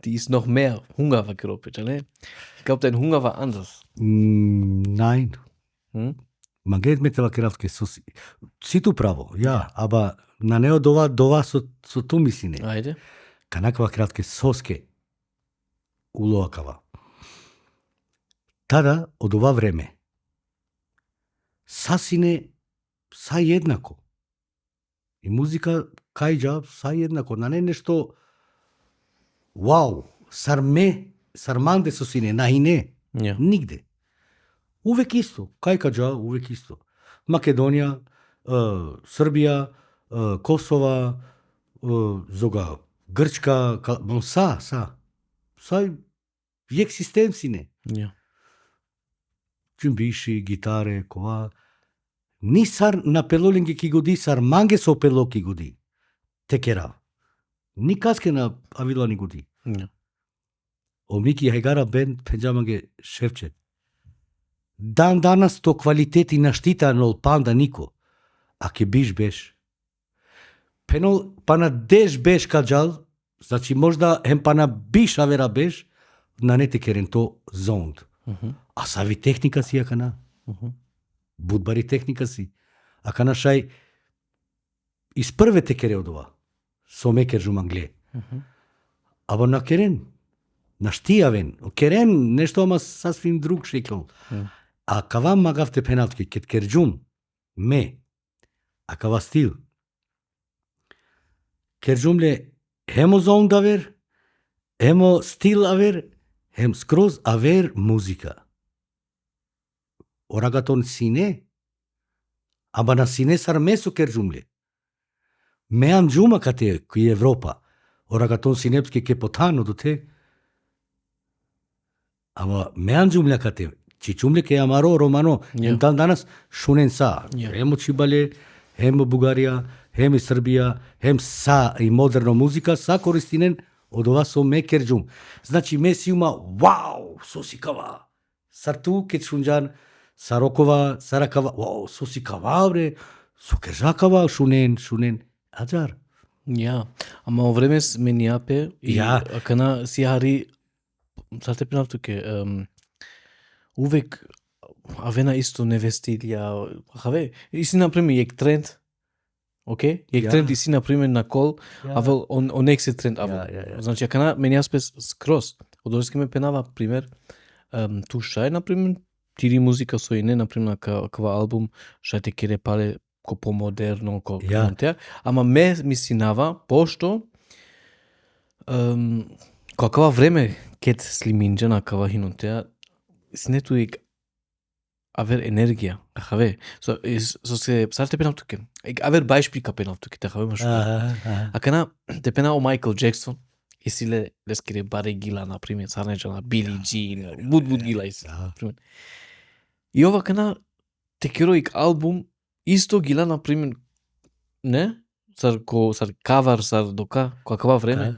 die ist noch mehr Hunger vakiropet, žane? Ich glaube, dein Hunger war anders. Nein. Man geht mit der Vakirafke, si tu pravo, ja, aber na neo dova so tu misine. Ajde. Kanakva kratke soske uloakava. Tada, od ova vreme, sasine sa jednako. I muzika kajđa sa jednako. Na ne nešto wow, sarmande su sine, na i ne. Ja. Nigde. Uvek isto. Kajkađa, uvek isto. Makedonija, Srbija, Kosova, zoga Grčka, sa vijek sistem sine. Ja. Čumbiši, gitare, kova. Ni sar na pelolingi ki godi, sar mange so pelo ki godi. Tekera. Ni kaske na avila ni godi. Ja. O Miki Hajgara band penjamange Ševče. Dan danas to kvaliteti naštita nol panda niko. A ke biš beš. Penol pana deš beš kađal, znači možda hem pana biš avera beš, na ne tekeren to zond. A savi tehnika si akana. Budbari tehnika si. Akana šaj iz prve tekere od ova. Someker žumangle. Abo na keren. Na štijaven. Keren nešto ama sasvim drug šikl. A kava magavte penaltke ket kerđum me. A kava stil. Kerđumle hemo zond aver, hemo stil aver, hem skroz aver muzika. Oragaton sine, aba na sine sar meso kerđumle. Meam džuma kate ki Evropa. Oragaton sinepske ke potano do te. Aba meam džumle kate. Čičumle ke amaro romano. Ja. Dan danas šunen sa. Ja. Hemo Čibale, hemo Bugarija, hem Srbija, hem sa i moderno muzika, sa koristinen od ova so me kerđum. Znači me si uma, wow, sosikava. Sartu këtë shunjan, Sarokova, Sarakava, wow, sosi kava bre, so kerja kava, shunen, ajar. Ja, ama o vreme me njape i Ja. kana si hari sa te penavtu ke uvek avena isto nevestilja, have, isi na primer jek trend, ok? Jek Ja. trend isi na primer na kol, Ja. avel on nek se trend avel. Ja. Znači, kana me njape skroz. Odoreske me penava primer tu šaj, na primer, tiri muzika so i ne, na primer, kava album, šaj te kere pale ko pomoderno, ko Ja. montea, ama me misinava, pošto ko kava vreme ket sliminđana kava hinuntea, snetu ik aver energija, have. So se sar te penavtuke. Ik aver Beispiel ka penavtuke, te have mašu. A kana te pena o Michael Jackson, isile les kere bare gila, na primer, sarneđana, Billie Jean, bud gila isi. Primer. I ova kana te kero ik album, isto gila, na primer, ne? Sar cover, sar doka, ko akava vreme,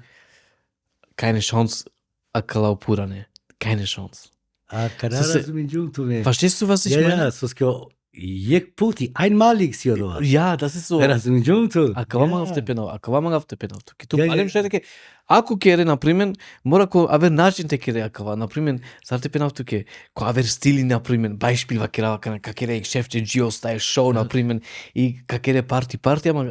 keine Chance akala opurane. Keine Chance. A kada So se- razumim junto, me. Verstehst du, was ich Ja, meine? ja, so skjo, jek puti, einmalig si oder was? Ja, das ist so. Razumim junto. Acabamos auf der penal, tu Ja, alem ja. șede că aku kere, na primer, mora ko aver način te kere akava, na primer, sar te penal tu ke, ko aver stili, na primer, Beispiel va kera kana, ka kere Šefče Gio style show, na primer, i ka kere party,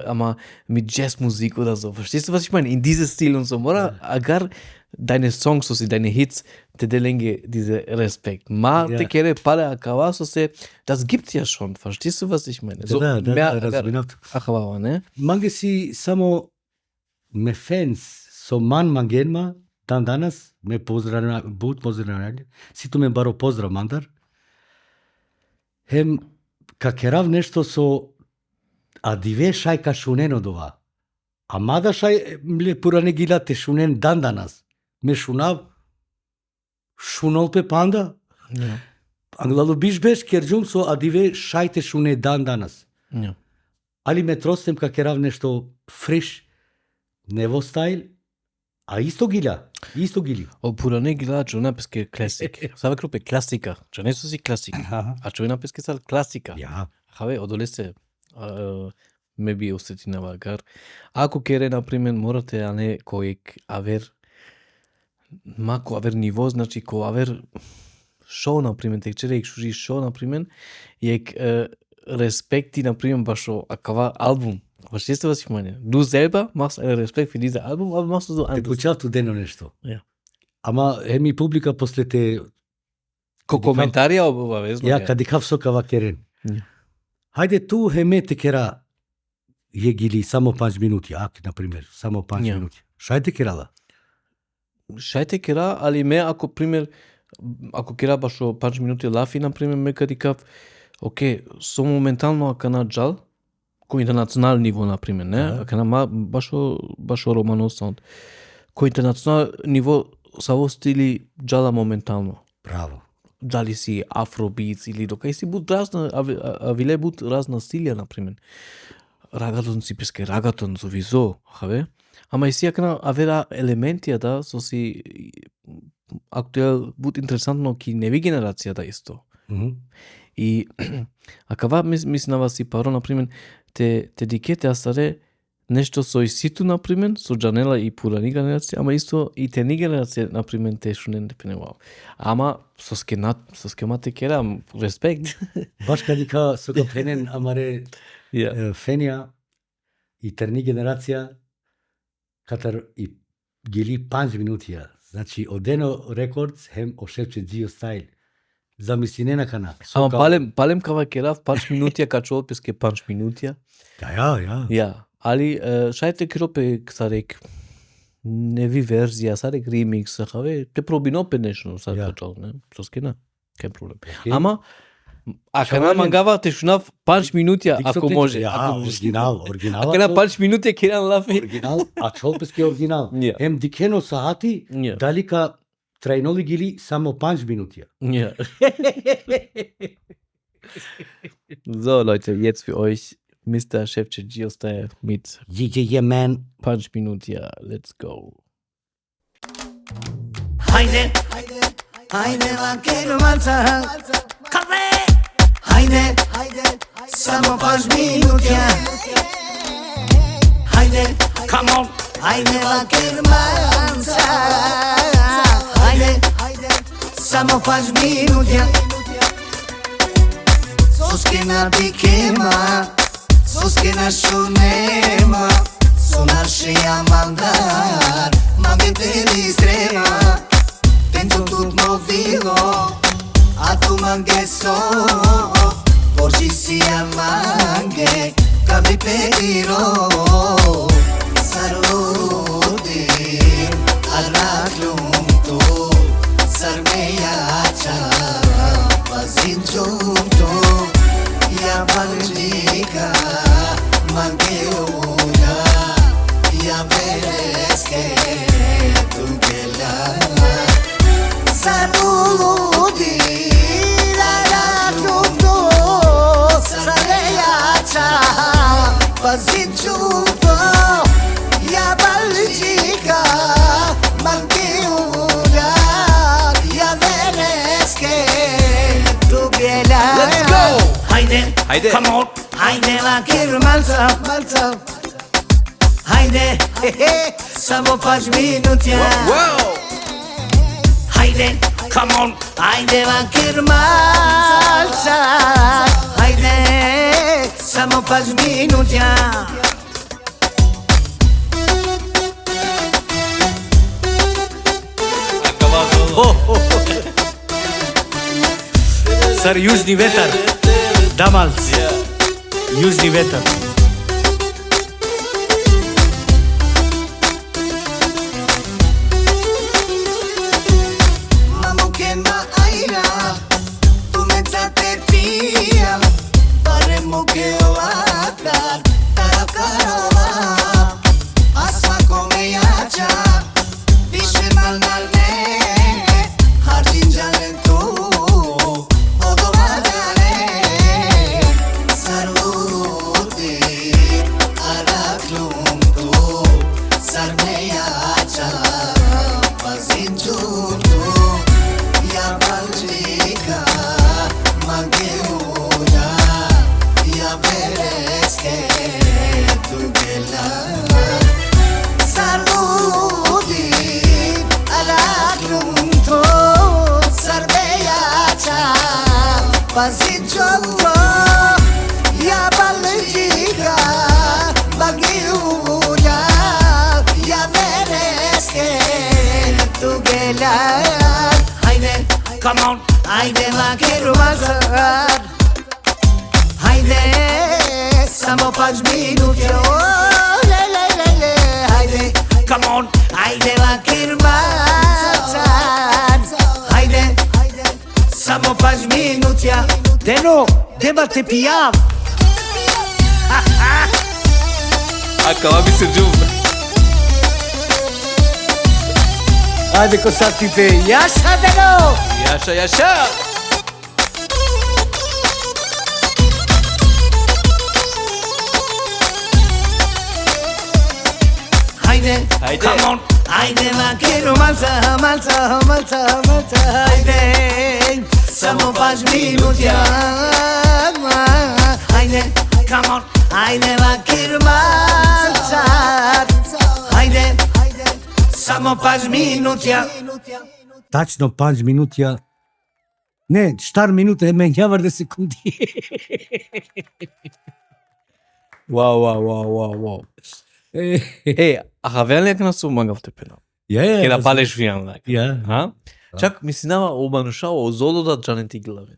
ama mit Jazzmusik oder so. Verstehst du, was ich meine? In dieses Stil und so, mora agar deine Songs, so deine Hits, te delenge diese Respekt. Ma Ja. te kere pale akava, so se, das gibt's ja schon. Verstehst du, was ich meine? So, Da, mehr razumim. akava, ne? Mange si samo me fans, so man mangenma, dan danas me pozdravljaju, si tu me baro pozdrav mandar. Hem, ka kerav nešto so, a dive šaj ka šunen odova. A mada šaj mle purane gila te šunen dan danas. Me šunav, šunol pe panda. Ja. Anglalu bish kerđum so, a dive šaj te šune dan danas. Ja. Ali me trostem ka kerav nešto fresh, nevo style, a isto gili. O purane gila čuna peske klasik. Save grupe klasika. Čo ne su si klasik. A čuna peske sal klasika. Ja. Have, odoleste me bi osetina vagar. Ako kere, na primer, morate, a ne kojek aver aver nivo, znači ko aver show, na primer, tek čere ik šuži show, na primer, jek respekti, na primer, bašo akava album. Verstehst du, was ich meine? Du selber machst einen Respekt für dieses Album, aber machst du so Te anders. počal tu deno nešto. Ja. Ама еми публика после те, Ko komentarja obavezno. ja kad ikav so kava keren. Ja. Hajde tu heme te kera je gili samo 5 minuti, na primjer, samo 5 Ja. minuti. Šaj te kerala? Šajte kera, ali me ako primjer, ako kera baš o 5 minuti lafi, na primjer, me kad ikav, ok, so momentalno akana džal, ko internacional nivo, na primjer, ne? Aha. Akana ma baš o romano sound. Ko internacional nivo sa ovo stili džala momentalno. Bravo. Dali si afrobeats ili dokaj si bud razna, a vile bud razna stilja, na primjer. Ragaton si peske ragaton sowieso, have? Ama isi akana avera elementija da so si aktuell bud interesantno ki nevi generacija da isto. I akava mislim si paro, na primjer, te dikete asare nešto so i situ, na primjer, so džanela i purani generacija, ama isto i te ni generacije, na primjer, te šunen te pene wow. Ama so skemate kera, respekt. Baš kad ika so ga penen amare Ja. Fenja i terni generacija katar i gili 5 minutija. Znači, odeno records hem o Šefče Gio style. Zamisljenena kana. Ama palem kava kera 5 minutija kačol peske 5 minutija. Ja. Ja, ali šajte krope sarek nevi verzija, sarek remix, have, te probino pe nešto sad Ja. kačol, ne? To skena, kaj problem. Okay. Ama a kana Šavaljen- mangava te šunav 5 minutija, ako može. Ja, ako može. original. A kana 5 minutija kiran lafi. Original, a čolpeski original. Ja. Hem dikeno sahati, Ja. dalika trajnoli gili samo 5 minutija. Ja. So, Leute, jetzt für euch Mr. Šefče Gio Style mit Yeah, man. 5 minutija. Let's go. Haydi, Hajde vaquero malca. Corre. Hajde, samo paš minutja. Hajde, come on. Hajde vaquero malca. Hajde, samo paš minutja. Sos que na pikema, sos que na shunema, sonar și amandar, mami te distrema, pentru tot movilo, atu mangeso, porci sia mange, cavi pediro, saluti, arraglum tu, sarmeiacha, vazin junto. Ya Valdica, Mangueuna, ya ves que tu quela. Saludi, la clubo, saleacha, pasinchuto, ya Valdica, Mangueuna, ya ves que tu quela. Let's go! Haydi, come on. Haydi vaquero malca. Haydi, samo pač minutja. Haydi, come on. Haydi vaquero malca. Haydi, samo pač minutja. Sar južni vetar. Damalc. Južni vetar. Mamu que na aira, tu me te pia, paremo que o akar, tarakarova, asma come yacha, vishe malnalne, harjin jalen tu. Pazienza, ya Valdica, Bagiura, ya veres que tu gela. Haydi, come on, haydi vaquero malca. Haydi, samo pač minutja. Le, haydi, come on, haydi vaquero malca. Haydi, samo pač minutja. Deno, deba te pijav. Acaba mi se giuva. Hajde ko sad ti pe. Jasha, Deno. Yaşa. Haydi, Haydi. come on. Haydi vaquero malca. Haydi, samo pač minutja. Haydi, come on. Haydi vaquero malca. Haydi, samo pač minutja. Tačno 5 minutja. Ne, 4 minute me njavër dhe sekundi. Wow. Ej, a haveli jak nas umagav te pena? Che la pale shvijan, like. Ja. Ha? Čak misinava o manušao o zolo da džanen ti glave.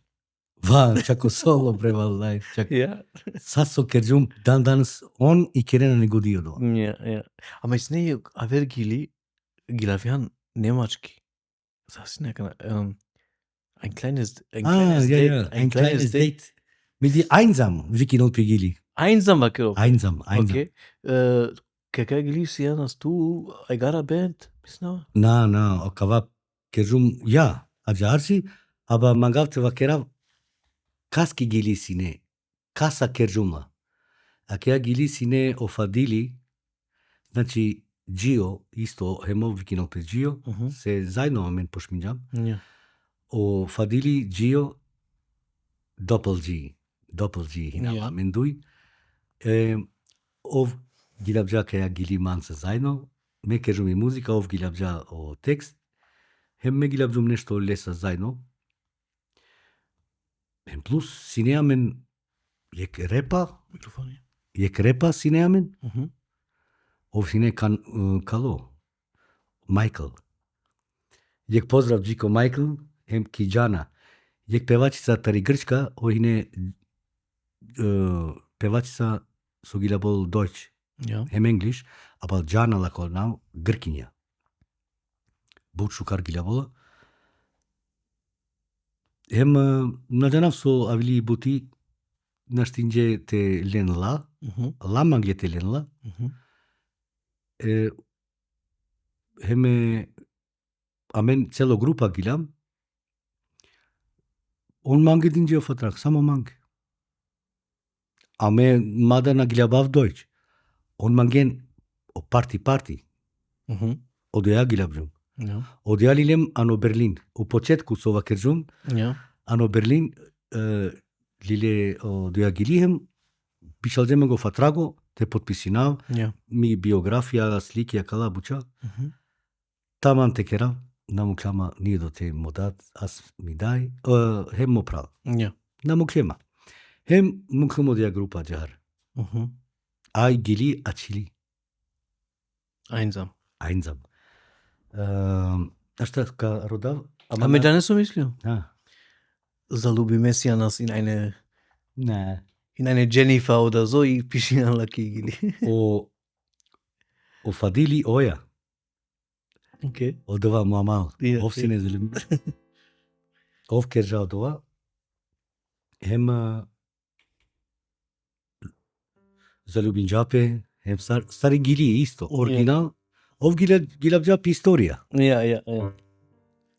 Va, čako solo bre vallaj. Čak Ja. saso kerđum dan danas on i Kerena ne godio do. Ja. Ama isne aver gilavian nemački. Sas nekana, ein kleines Ja, Date, ein kleines Date. Mit die einsam, Vicky Nol Pigili. Einsam vaquero. Einsam. Okay. Kaka gilisi janas tu aigara band, misinava? Na, o kava kerđum, ja, ađarsi, aba mangavte vakera kaski gilisine, kasa kerđuma. A kea gilisine o Fadili, Gio, isto hemo Vicky Nol Pigio, se zajedno men pošminjam. Ja. o Fadili Gjio Doppel G hinala menduj ov gilabja kaya gili mansa zaino me kažu mi muzika ov gilabja o tekst hem me gilabjum nešto lesa zaino hem plus sineamen jek repa sineamen ov sine kalo Michael jek pozdrav Điko Michael hem Kijana jek pevačica Tari Grčka ohine pevačica su gilabol Deutsch hem English aber Jana la kolnau Grkinja buç şukar gilabola hem na janav so avili buti na shtinje te lenla la mangle te lenla hem amen celo grupa gilam on mange dinje fatrak samo mange ame madana gilabav Deutsch on mangen o party o de agilabjum o de alilem ano Berlin o početku sova kerzum ano Berlin lile o de agilihem pišalđeme go fatrago te potpisinav mi biografija slike kala buča taman te kerav namu klama nije do te modat as mi daj hem mo prav namu klema hem muklamo de grupa jar ay gili açili Einsam. Asta ka rodav A my danes so mislio? ha Zalubi Messianas in eine ne Jennifer oder so i piscina la kigili. o Fadili Oya Okay. o dova mamal Ja, of sine zulum of kerja dova hem zalubin jape hem stari gili isto original of gilabja pistoria Ja.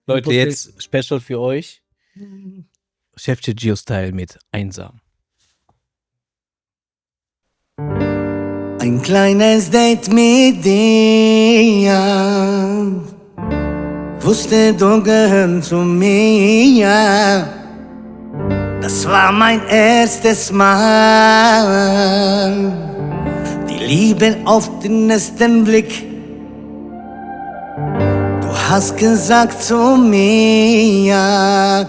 Leute, jetzt special für euch. Chefche Geo-Style mit Einsam. Ein kleines Date mit dir, wusste du gehörst zu mir. Das war mein erstes Mal. Die Liebe auf den ersten Blick. Du hast gesagt zu mir,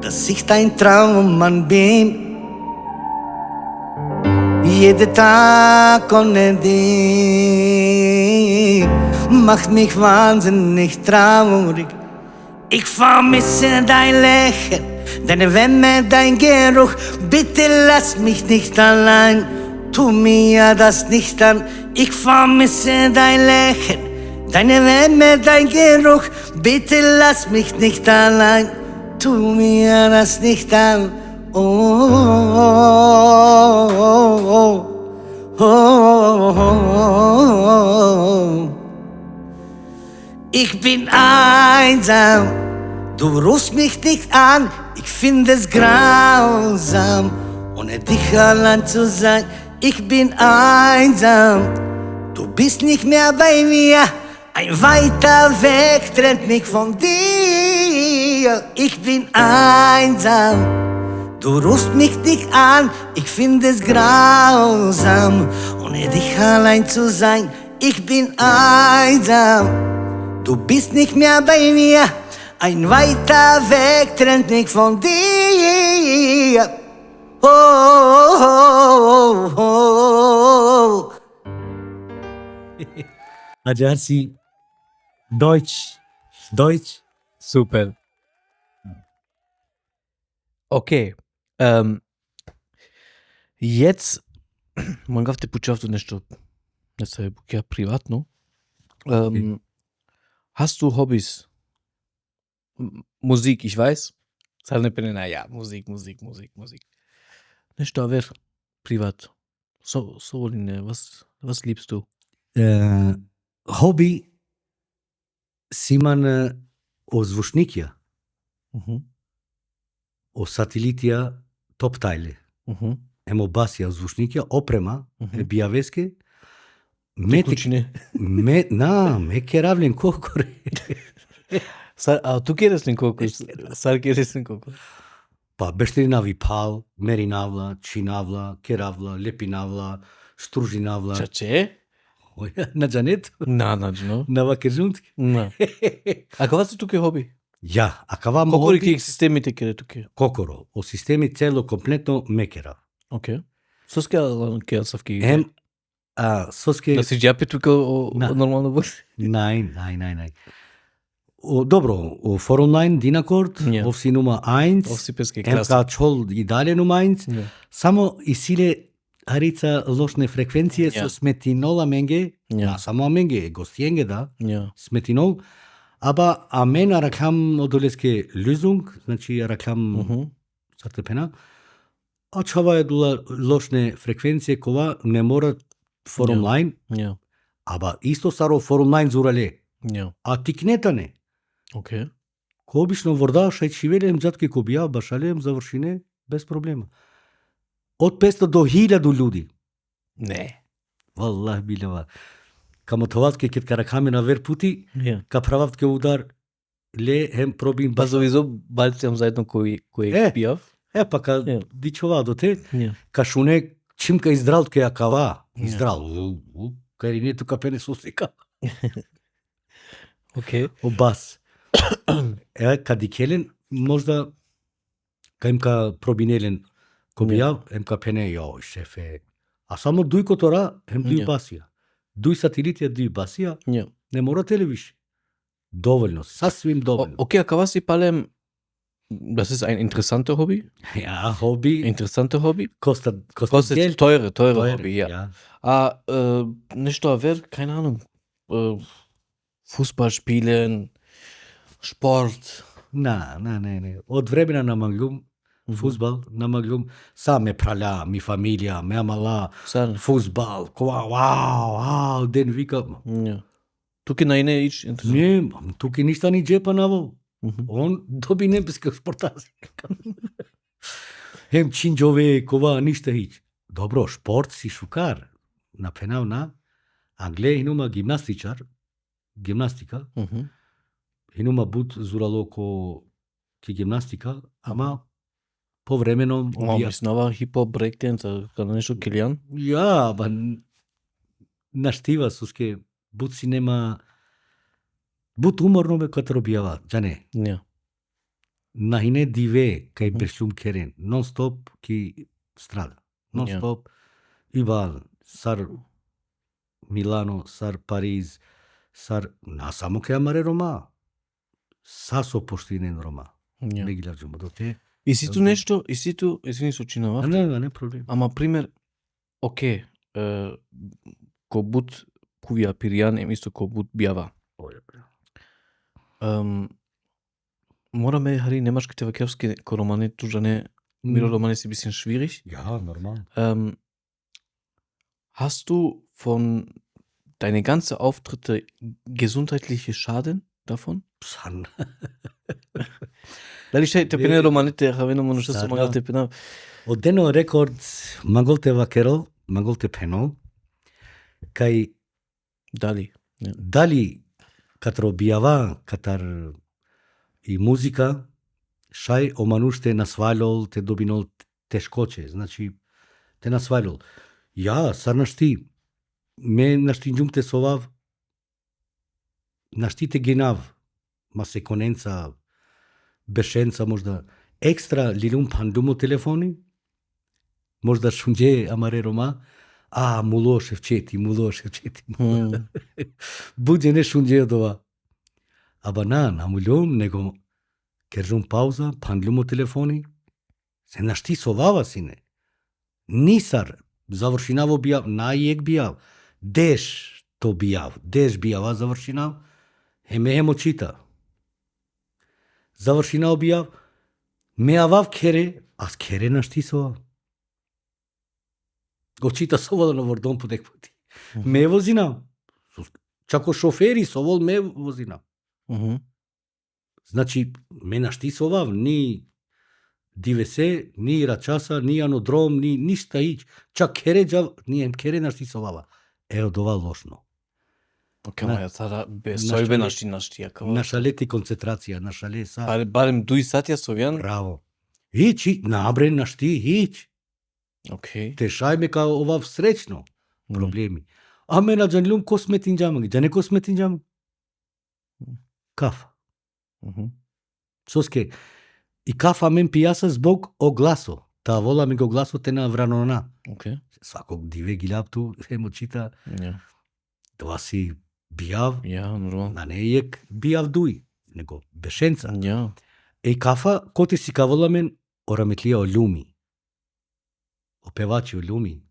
dass ich dein Traummann bin. Jeden Tag ohne dich macht mich wahnsinnig traurig. Ich vermisse dein Lächeln, deine Wärme, dein Geruch. Bitte lass mich nicht allein, tu mir das nicht an. Ich vermisse dein Lächeln, deine Wärme, dein Geruch. Bitte lass mich nicht allein, tu mir das nicht an. Ich bin einsam, du rufst mich nicht an, ich finde es grausam, ohne dich allein zu sein. Ich bin einsam, du bist nicht mehr bei mir, ein weiter Weg trennt mich von dir. Ich bin einsam, du rufst mich nicht an, ich finde es grausam, ohne dich allein zu sein. Ich bin einsam, du bist nicht mehr bei mir, ein weiter Weg trennt mich von dir. Ajarsi Deutsch Super. Okay. Jetzt мангав те почувствам нещо. Не се букя приватно. Hast du Hobbys? Musik, ich weiß. Salne penena, ja, Musik. Nešto aber privat. So Line, was liebst du? Hobby siman o zvučnikja, o satelitja top tajle. Емо басија звучникја, опрема, бијавеске, ме керавлен кокоре. Tu ke resnin kokës? Sa ke resnin kokës? Pa Beshtirinavla, Pal, Merinavla, Çinavla, Keravla, Lepinavla, Shtruzhinavla. Çe? Na xhanet? Na, gjno. Na vakërzhunt? Na. A ka vasi tu ke hobi? Ja, a ka vam Kokori hobi ke sistemi te kere tu ke. kokoro. O sistemi celo kompletno mekera. Okej. Sos ke savki. Hem a soske Da si gjapi tu o normalno bus? Nein. Dobro, o for online dinakord, Ja. of si nummer 1. Of si peske Hem klasa. ka çol ideale nummer 1. Ja. Samo isile harica lošne frekvencije Ja. su smetinola menge, Ja. samo menge, gostienge da, Ja. smetinol, aber amen arakam odoleske Lösung, znači arakam sartepena, a čava je dula lošne frekvencije kova ne mora for Ja. online, Ja. aber isto staro for online zurale, Ja. a tiknetane. Okej. Ko obično vorda šajčivelem dzatke ko bija, bašalem završine, bez problema. Od 500 do 1000 ljudi. Ne. Wallah bilava. Kamotovatke kit karakami na ver puti, Ja. ka pravavtke udar le hem probim Pa sowieso bald am zajedno koji pijav. pa ka Ja. dičova do te, Ja. ka šune čimka izdraltke akava. Izdral. Karine tu kapene susika. Okej. O bas. Ka dikelen, možda ka im ka probinelen ko bija, hem ka pene, jo, šefe. A samo duj kotora, hem duj Ja. basija. Duj satelitija, duj basija, Ja. ne morate li više. Dovoljno, sasvim dovoljno. Okay, Akavasi Palem, das ist ein interessanter Hobby. Ja, Hobby Interessanter Hobby. kostet Kostet Geld. teure Teuer, Hobby, ja. ja. Nicht da wer, keine Ahnung. Fußball spielen, Sport. Ne. Od vremena na maglum, fuzbal, na maglum, sa me prala, mi familija, me amala, Sad. fuzbal, wow, den vika. Ja. Tu ke na ine ići interesant. Ne, tuki ništa ni džepa navo. Mhm. On dobi nebeske sportazi. Hem činđove, kova, ništa hić. Dobro, šport si šukar. Napenav na, Angle inuma gimnastičar, gimnastika, inuma but zuralo ko ki gimnastika, ama povremenom ubija. Mislim, ova hip-hop, breakdance, kada nešto Kilian? Ja, ba naštiva suske, but si nema, but umorno me katero bijava, džane. Ja. Nahine dive kaj bešlum keren, non stop ki strada, non Ja. stop, überall, sar Milano, sar Pariz, sar, na samo ke amare Roma, saso poštinen Roma, Ja. ne gilađemo do te, I si tu nešto, izvini se učinava, ne problem. ama primer, ok, ko but kuvija Pirian, em isto ko but Bijava. Mora me hari nemaške Tevakevske ko Romane tužane, Miro Romane ist ein bisschen schwierig. Ja, normal. Hast du von deine ganze Auftritte gesundheitliche Schaden davon? San. Dali še te pene romanite, haveno mono što su magal te pena. Odeno rekord Mangolte Vakero, Mangolte Penol, kaj Dali. Ja. dali katro bijava, katar i muzika, šaj omanuš te nasvaljol, te dobinol teškoće, znači te nasvaljol. Ja, sar našti, me našti njum te sovav, našti te genav, ma se konenca, bešenca možda, ekstra lilum pandumo telefoni, možda šunđe amare Roma, a mulo ševčeti. Buđe ne šunđe od ova. Aba na muljom, nego keržum pauza, pandlumo telefoni, se našti sovava sine. Nisar, završinavo bijav, najek bijav, deš to bijav, deš bijava završinav, hemo čita. Završinao bijav, me avav kere, as kere našti sovav. Očita sovala na vordom po nek puti. Me vozinam. Čako šoferi sovol me vozinam. Znači, me našti sovav, ni divese, ni račasa, ni anodrom, ni ništa ić. Čak kere džav, nijem kere našti sovava. Evo dova lošno. Okay, Na- ma Sara na sojbe shale- na shtia. Na shale ti koncentracija, na shale sa. Barem 2 sati sovjan. Bravo. Hiç, na bre na shti, hiç. Okej. Te shajme ka ovav srećno. Problemi. A me na gjanlum kosmetin gjamën, gjane kosmetin gjamën? Kafa. Mhm. Soske, i kafa men pijasa zbog oglaso. Ta vola me oglaso te na vranona. Okej. Svakog dive gilap tu, hemo čita, Ja. dva si bijav, Ja, normal. na ne jek bijav duj, nego bešenca. Ja. E kafa, kote si ka vola men, orametlija o lumi. O pevači o lumi.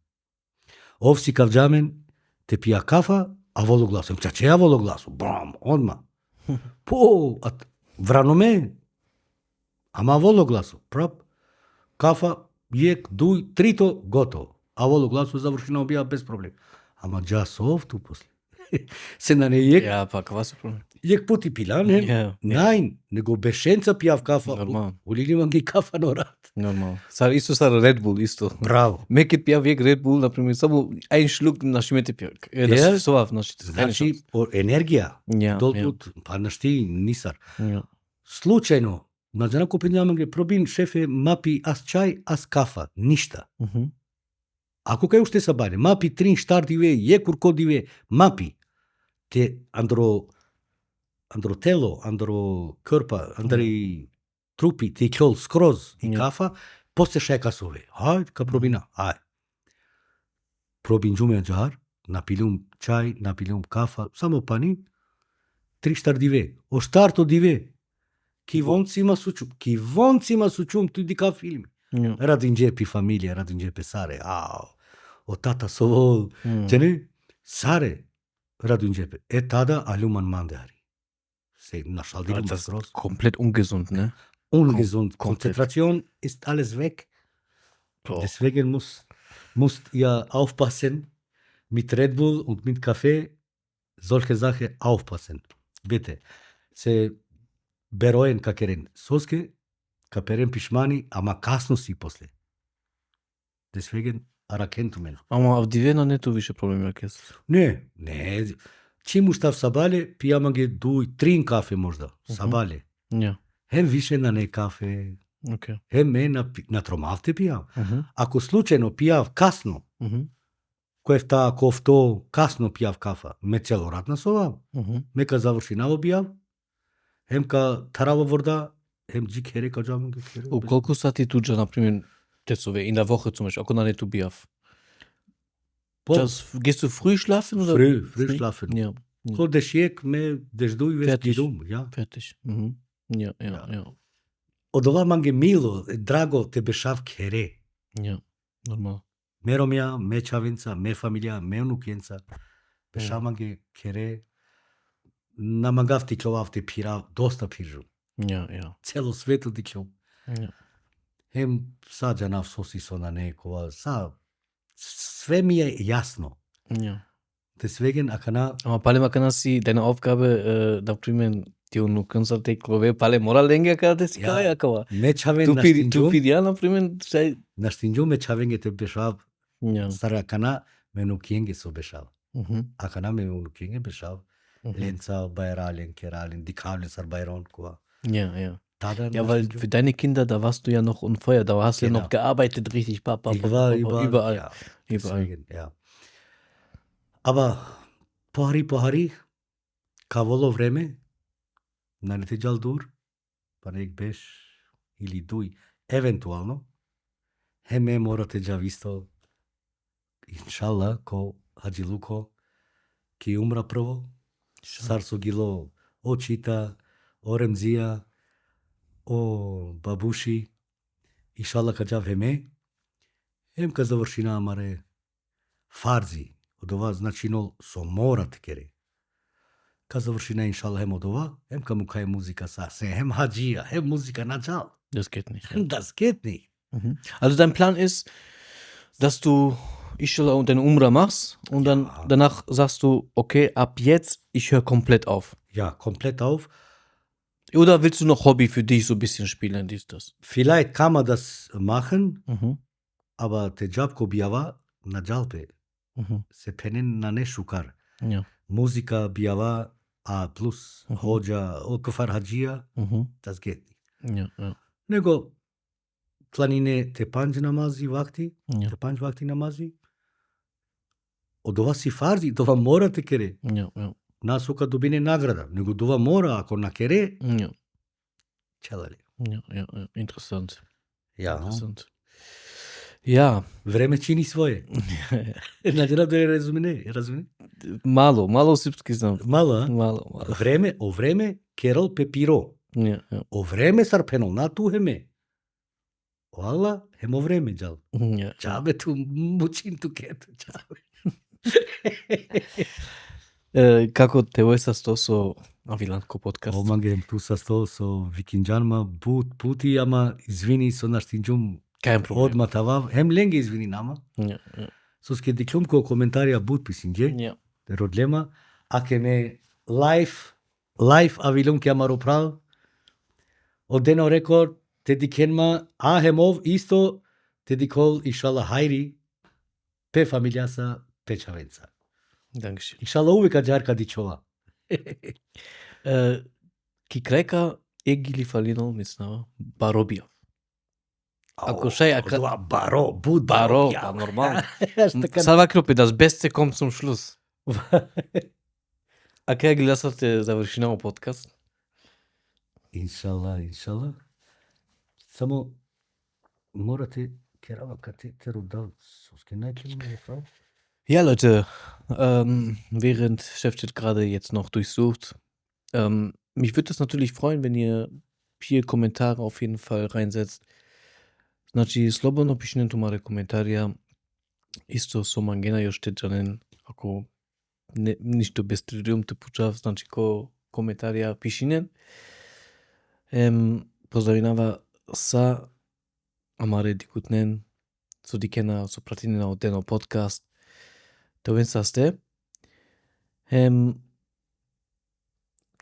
Ov si ka vđamen, te pija kafa, a volo glaso. Če ja volo glaso? Bam, odmah. Po, vranome. Ama volo glaso. Prap. Kafa, jek, duj, trito, gotovo. A volo glaso završina obija bez problema. Ama džasov tu posle. Se na ne jek, Ja, pa was ist problem? jek puti pilan, hem? Ja. Nein, nego bešenca pijav kafa. Normal. Ulili mangi kafa no rat. Normal. Sar isto Sar Red Bull isto. Bravo. Make it pija vek Red Bull, na primjer, samo ein Schluck na šimete pija. Ja. Sova, znači. Znači, energija. Ja. Dolput, pa na šti nisar. Ja. Slučajno, na žena kopinjamange, probin šefe mapi as čaj, as kafa. Ništa. Mhm. Ако кај уште са бане, мапи 3 штар диве, јекур ко диве, мапи, те андро тело, андро крпа, андри трупи, ти клол скроз и Ja. кафа, после шека сове. Хајд, ка пробина, хајд. Пробин джуме джар, напилум чај, напилум кафа, само пани, 3 штар диве. О штарто диве, ки вонцима сучум, туј дика филми. Ja. Radin džepi familija, radin džepe sare, o tata sovo, Mhm. čene, sare, radin džepe. E tada aluman mandari. Se našaldirum Das ist skroz. komplett ungesund, ne? Ungesund. komplett. Konzentration ist alles weg. Boah. Deswegen muss ihr aufpassen, mit Red Bull und mit Kaffee, solche Sachen aufpassen. Bitte. Se bereuen kakeren. Soske, Kaperem pishmani, ama kasno si posle. Deswegen arakentu men. Ама в Дивена нету више проблеми, ракес. Ne, čim ustav sabale, pijamage duj, 3 kafe možda, sabale. Ja. Hem više na ne kafe, Okay. hem me na tromavte pijav. Mhm. Ako slučajno pijav kasno, Mhm. коефта, кофто, касно пијав кафа, ме целоратна сова, Mhm. мека заврши наво бијав, хем ка тарава ворда, hem джик хере ка джамон ке хере. Um колко сати туджа, например, Tesove, in der Woche zum Beispiel, auch wenn du biaf. Gehst du früh schlafen oder? Früh schlafen. Ja. Ko deshjek me desduj ves Fertig. gidum, ja. Fertig. Mhm. Ja, ja, ja. Od ova mange milo, drago te bešav kere. Ja, normal. Me romja, me čavinca, me familija, me unukjenca. Bešav mange kere. Na mangav ti klovav te pira, dosta piržu. Ja, ja. Celo svetu ti klov. Ja. Hem sa džanav sosi so na nekova, sa sve mi je jasno. Ja. Deswegen akana Aber Pale Makanasi, deine Aufgabe, da primen ti unu konzerte klove, Pale moral lenge ka te skaya kawa. me čaven Tu na tu stinđu, pidia na primen sai. na stinđu me čaven te bešav, Ja. sara akana me nukjenge so bešav. Mhm. Akana me nukjenge bešav. Mhm. Lenza, Bayralen, Keralen, dikavlen sar Bayron kova. Ja, ja. Tada Ja, na weil stinđu. für deine Kinder, da warst du ja noch on feuer, da hast du ja Genau. noch gearbeitet, richtig, Ich war überall. Überall. Ja, Überall. deswegen, ja. Aber pohari, ka volo vreme, na ne te džal dur, pa nek beš ili duj, eventualno, heme morate džav isto, inšallah, ko Hadži Luko, ki umra prvo, sar su gilo o Čita, o Remzija, o Babuši, inšallah ka džav heme, hem ka završina amare farzi, od ova značino so morat kere. Ka završina inšallah hem od ova, hem ka mu kaj muzika sa se, hem hađija, hem muzika na džal. Das geht nicht. Ja. Das geht nicht. Mhm. Also dein Plan ist, dass du Inshallah und deine Umrah machst und dann Ja. danach sagst du, okay, ab jetzt, ich höre komplett auf. Ja, komplett auf. Oder willst du noch Hobby für dich so ein bisschen spielen, dies, das? Vielleicht kann man das machen, Mhm. aber te džab ko bijava na džalpe, Mhm. se penen na ne šukar. Ja. Muzika bijava A+, hoxha o këfar haxhia, tas geti. Ja, ja. Nego tlanine të panjë namazi vakti, Ja. të panjë vakti namazi, o dova si farzi, dova mora të kere. Ja, ja. Na suka dobine nagrada, nego dova mora, ako na kere, Ja, çalali. ja, ja, ja. Interessant. Ja, Interessant. Ja, vreme čini svoje. Nađera da je razumine? malo srpski znam. Malo, a? Malo. O vreme kerol pepiro. Ja, ja. O vreme sarpeno, na tu heme. O Allah, hemo vreme, džal. Ja. Čabe tu mučin tu ketu, čabe. Kako te ojsa sto so Avilanko podcast? Omangem tu sa sto so vikinđanma, puti, ama izvini so naštinđum Kein Problem. odma tavav. Hem lenge izvini nama. Ja, ja. So ske diklum ko komentarja but pisinđe. Ja. Rodlema, ake me live avilum ke amaro prav. Odeno rekord, te dikenma, hemov isto, te dikol inshallah hajri, pe familiasa, pe čavenca. Dankeschön. Inshallah uveka džarka dičova. Ki kreka egili falino misnava Barobija. Ako šej, Bud Baro, pa normalno. Sad vakropi das Beste kommt zum Schluss. A kaj glasate završinamo podcast? Inshallah. Samo morate kerava kateteru dal, soske najklimu je prav. Ja, Leute, während Chefchat gerade jetzt noch durchsucht, mich würde es natürlich freuen, wenn ihr hier Kommentare auf jeden Fall reinsetzt. Znači, slobodno pišite tumare komentarja, isto so mangena još tečanen, ako ništo bez trium te pučav, znači ko komentarja pišinen. Pozdravljava sa amare dikutnen, so dikena, so pratinena od deno podcast. To vensaste.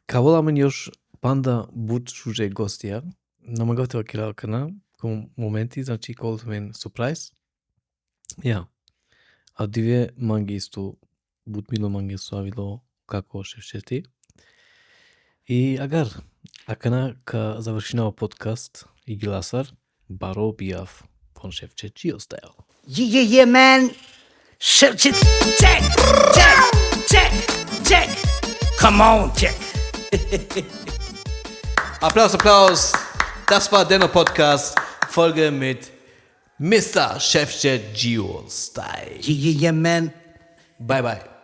Kavolamen još panda bud šuže gostija. Namagavteva kiralkana, ko momenti, znači kolmen surprise. Ja. A divje mangi isto, bud milo mangi suavilo kako šešeti. I agar, akana ka završinava podcast i glasar, Baro Bijav von Šefčet Gio style. Yeah, man. Search it. Check. Come on, check. Applaus. Das war Denno Podcast, Folge mit Mr. Šefčet Gio Style. Yeah, man. Bye.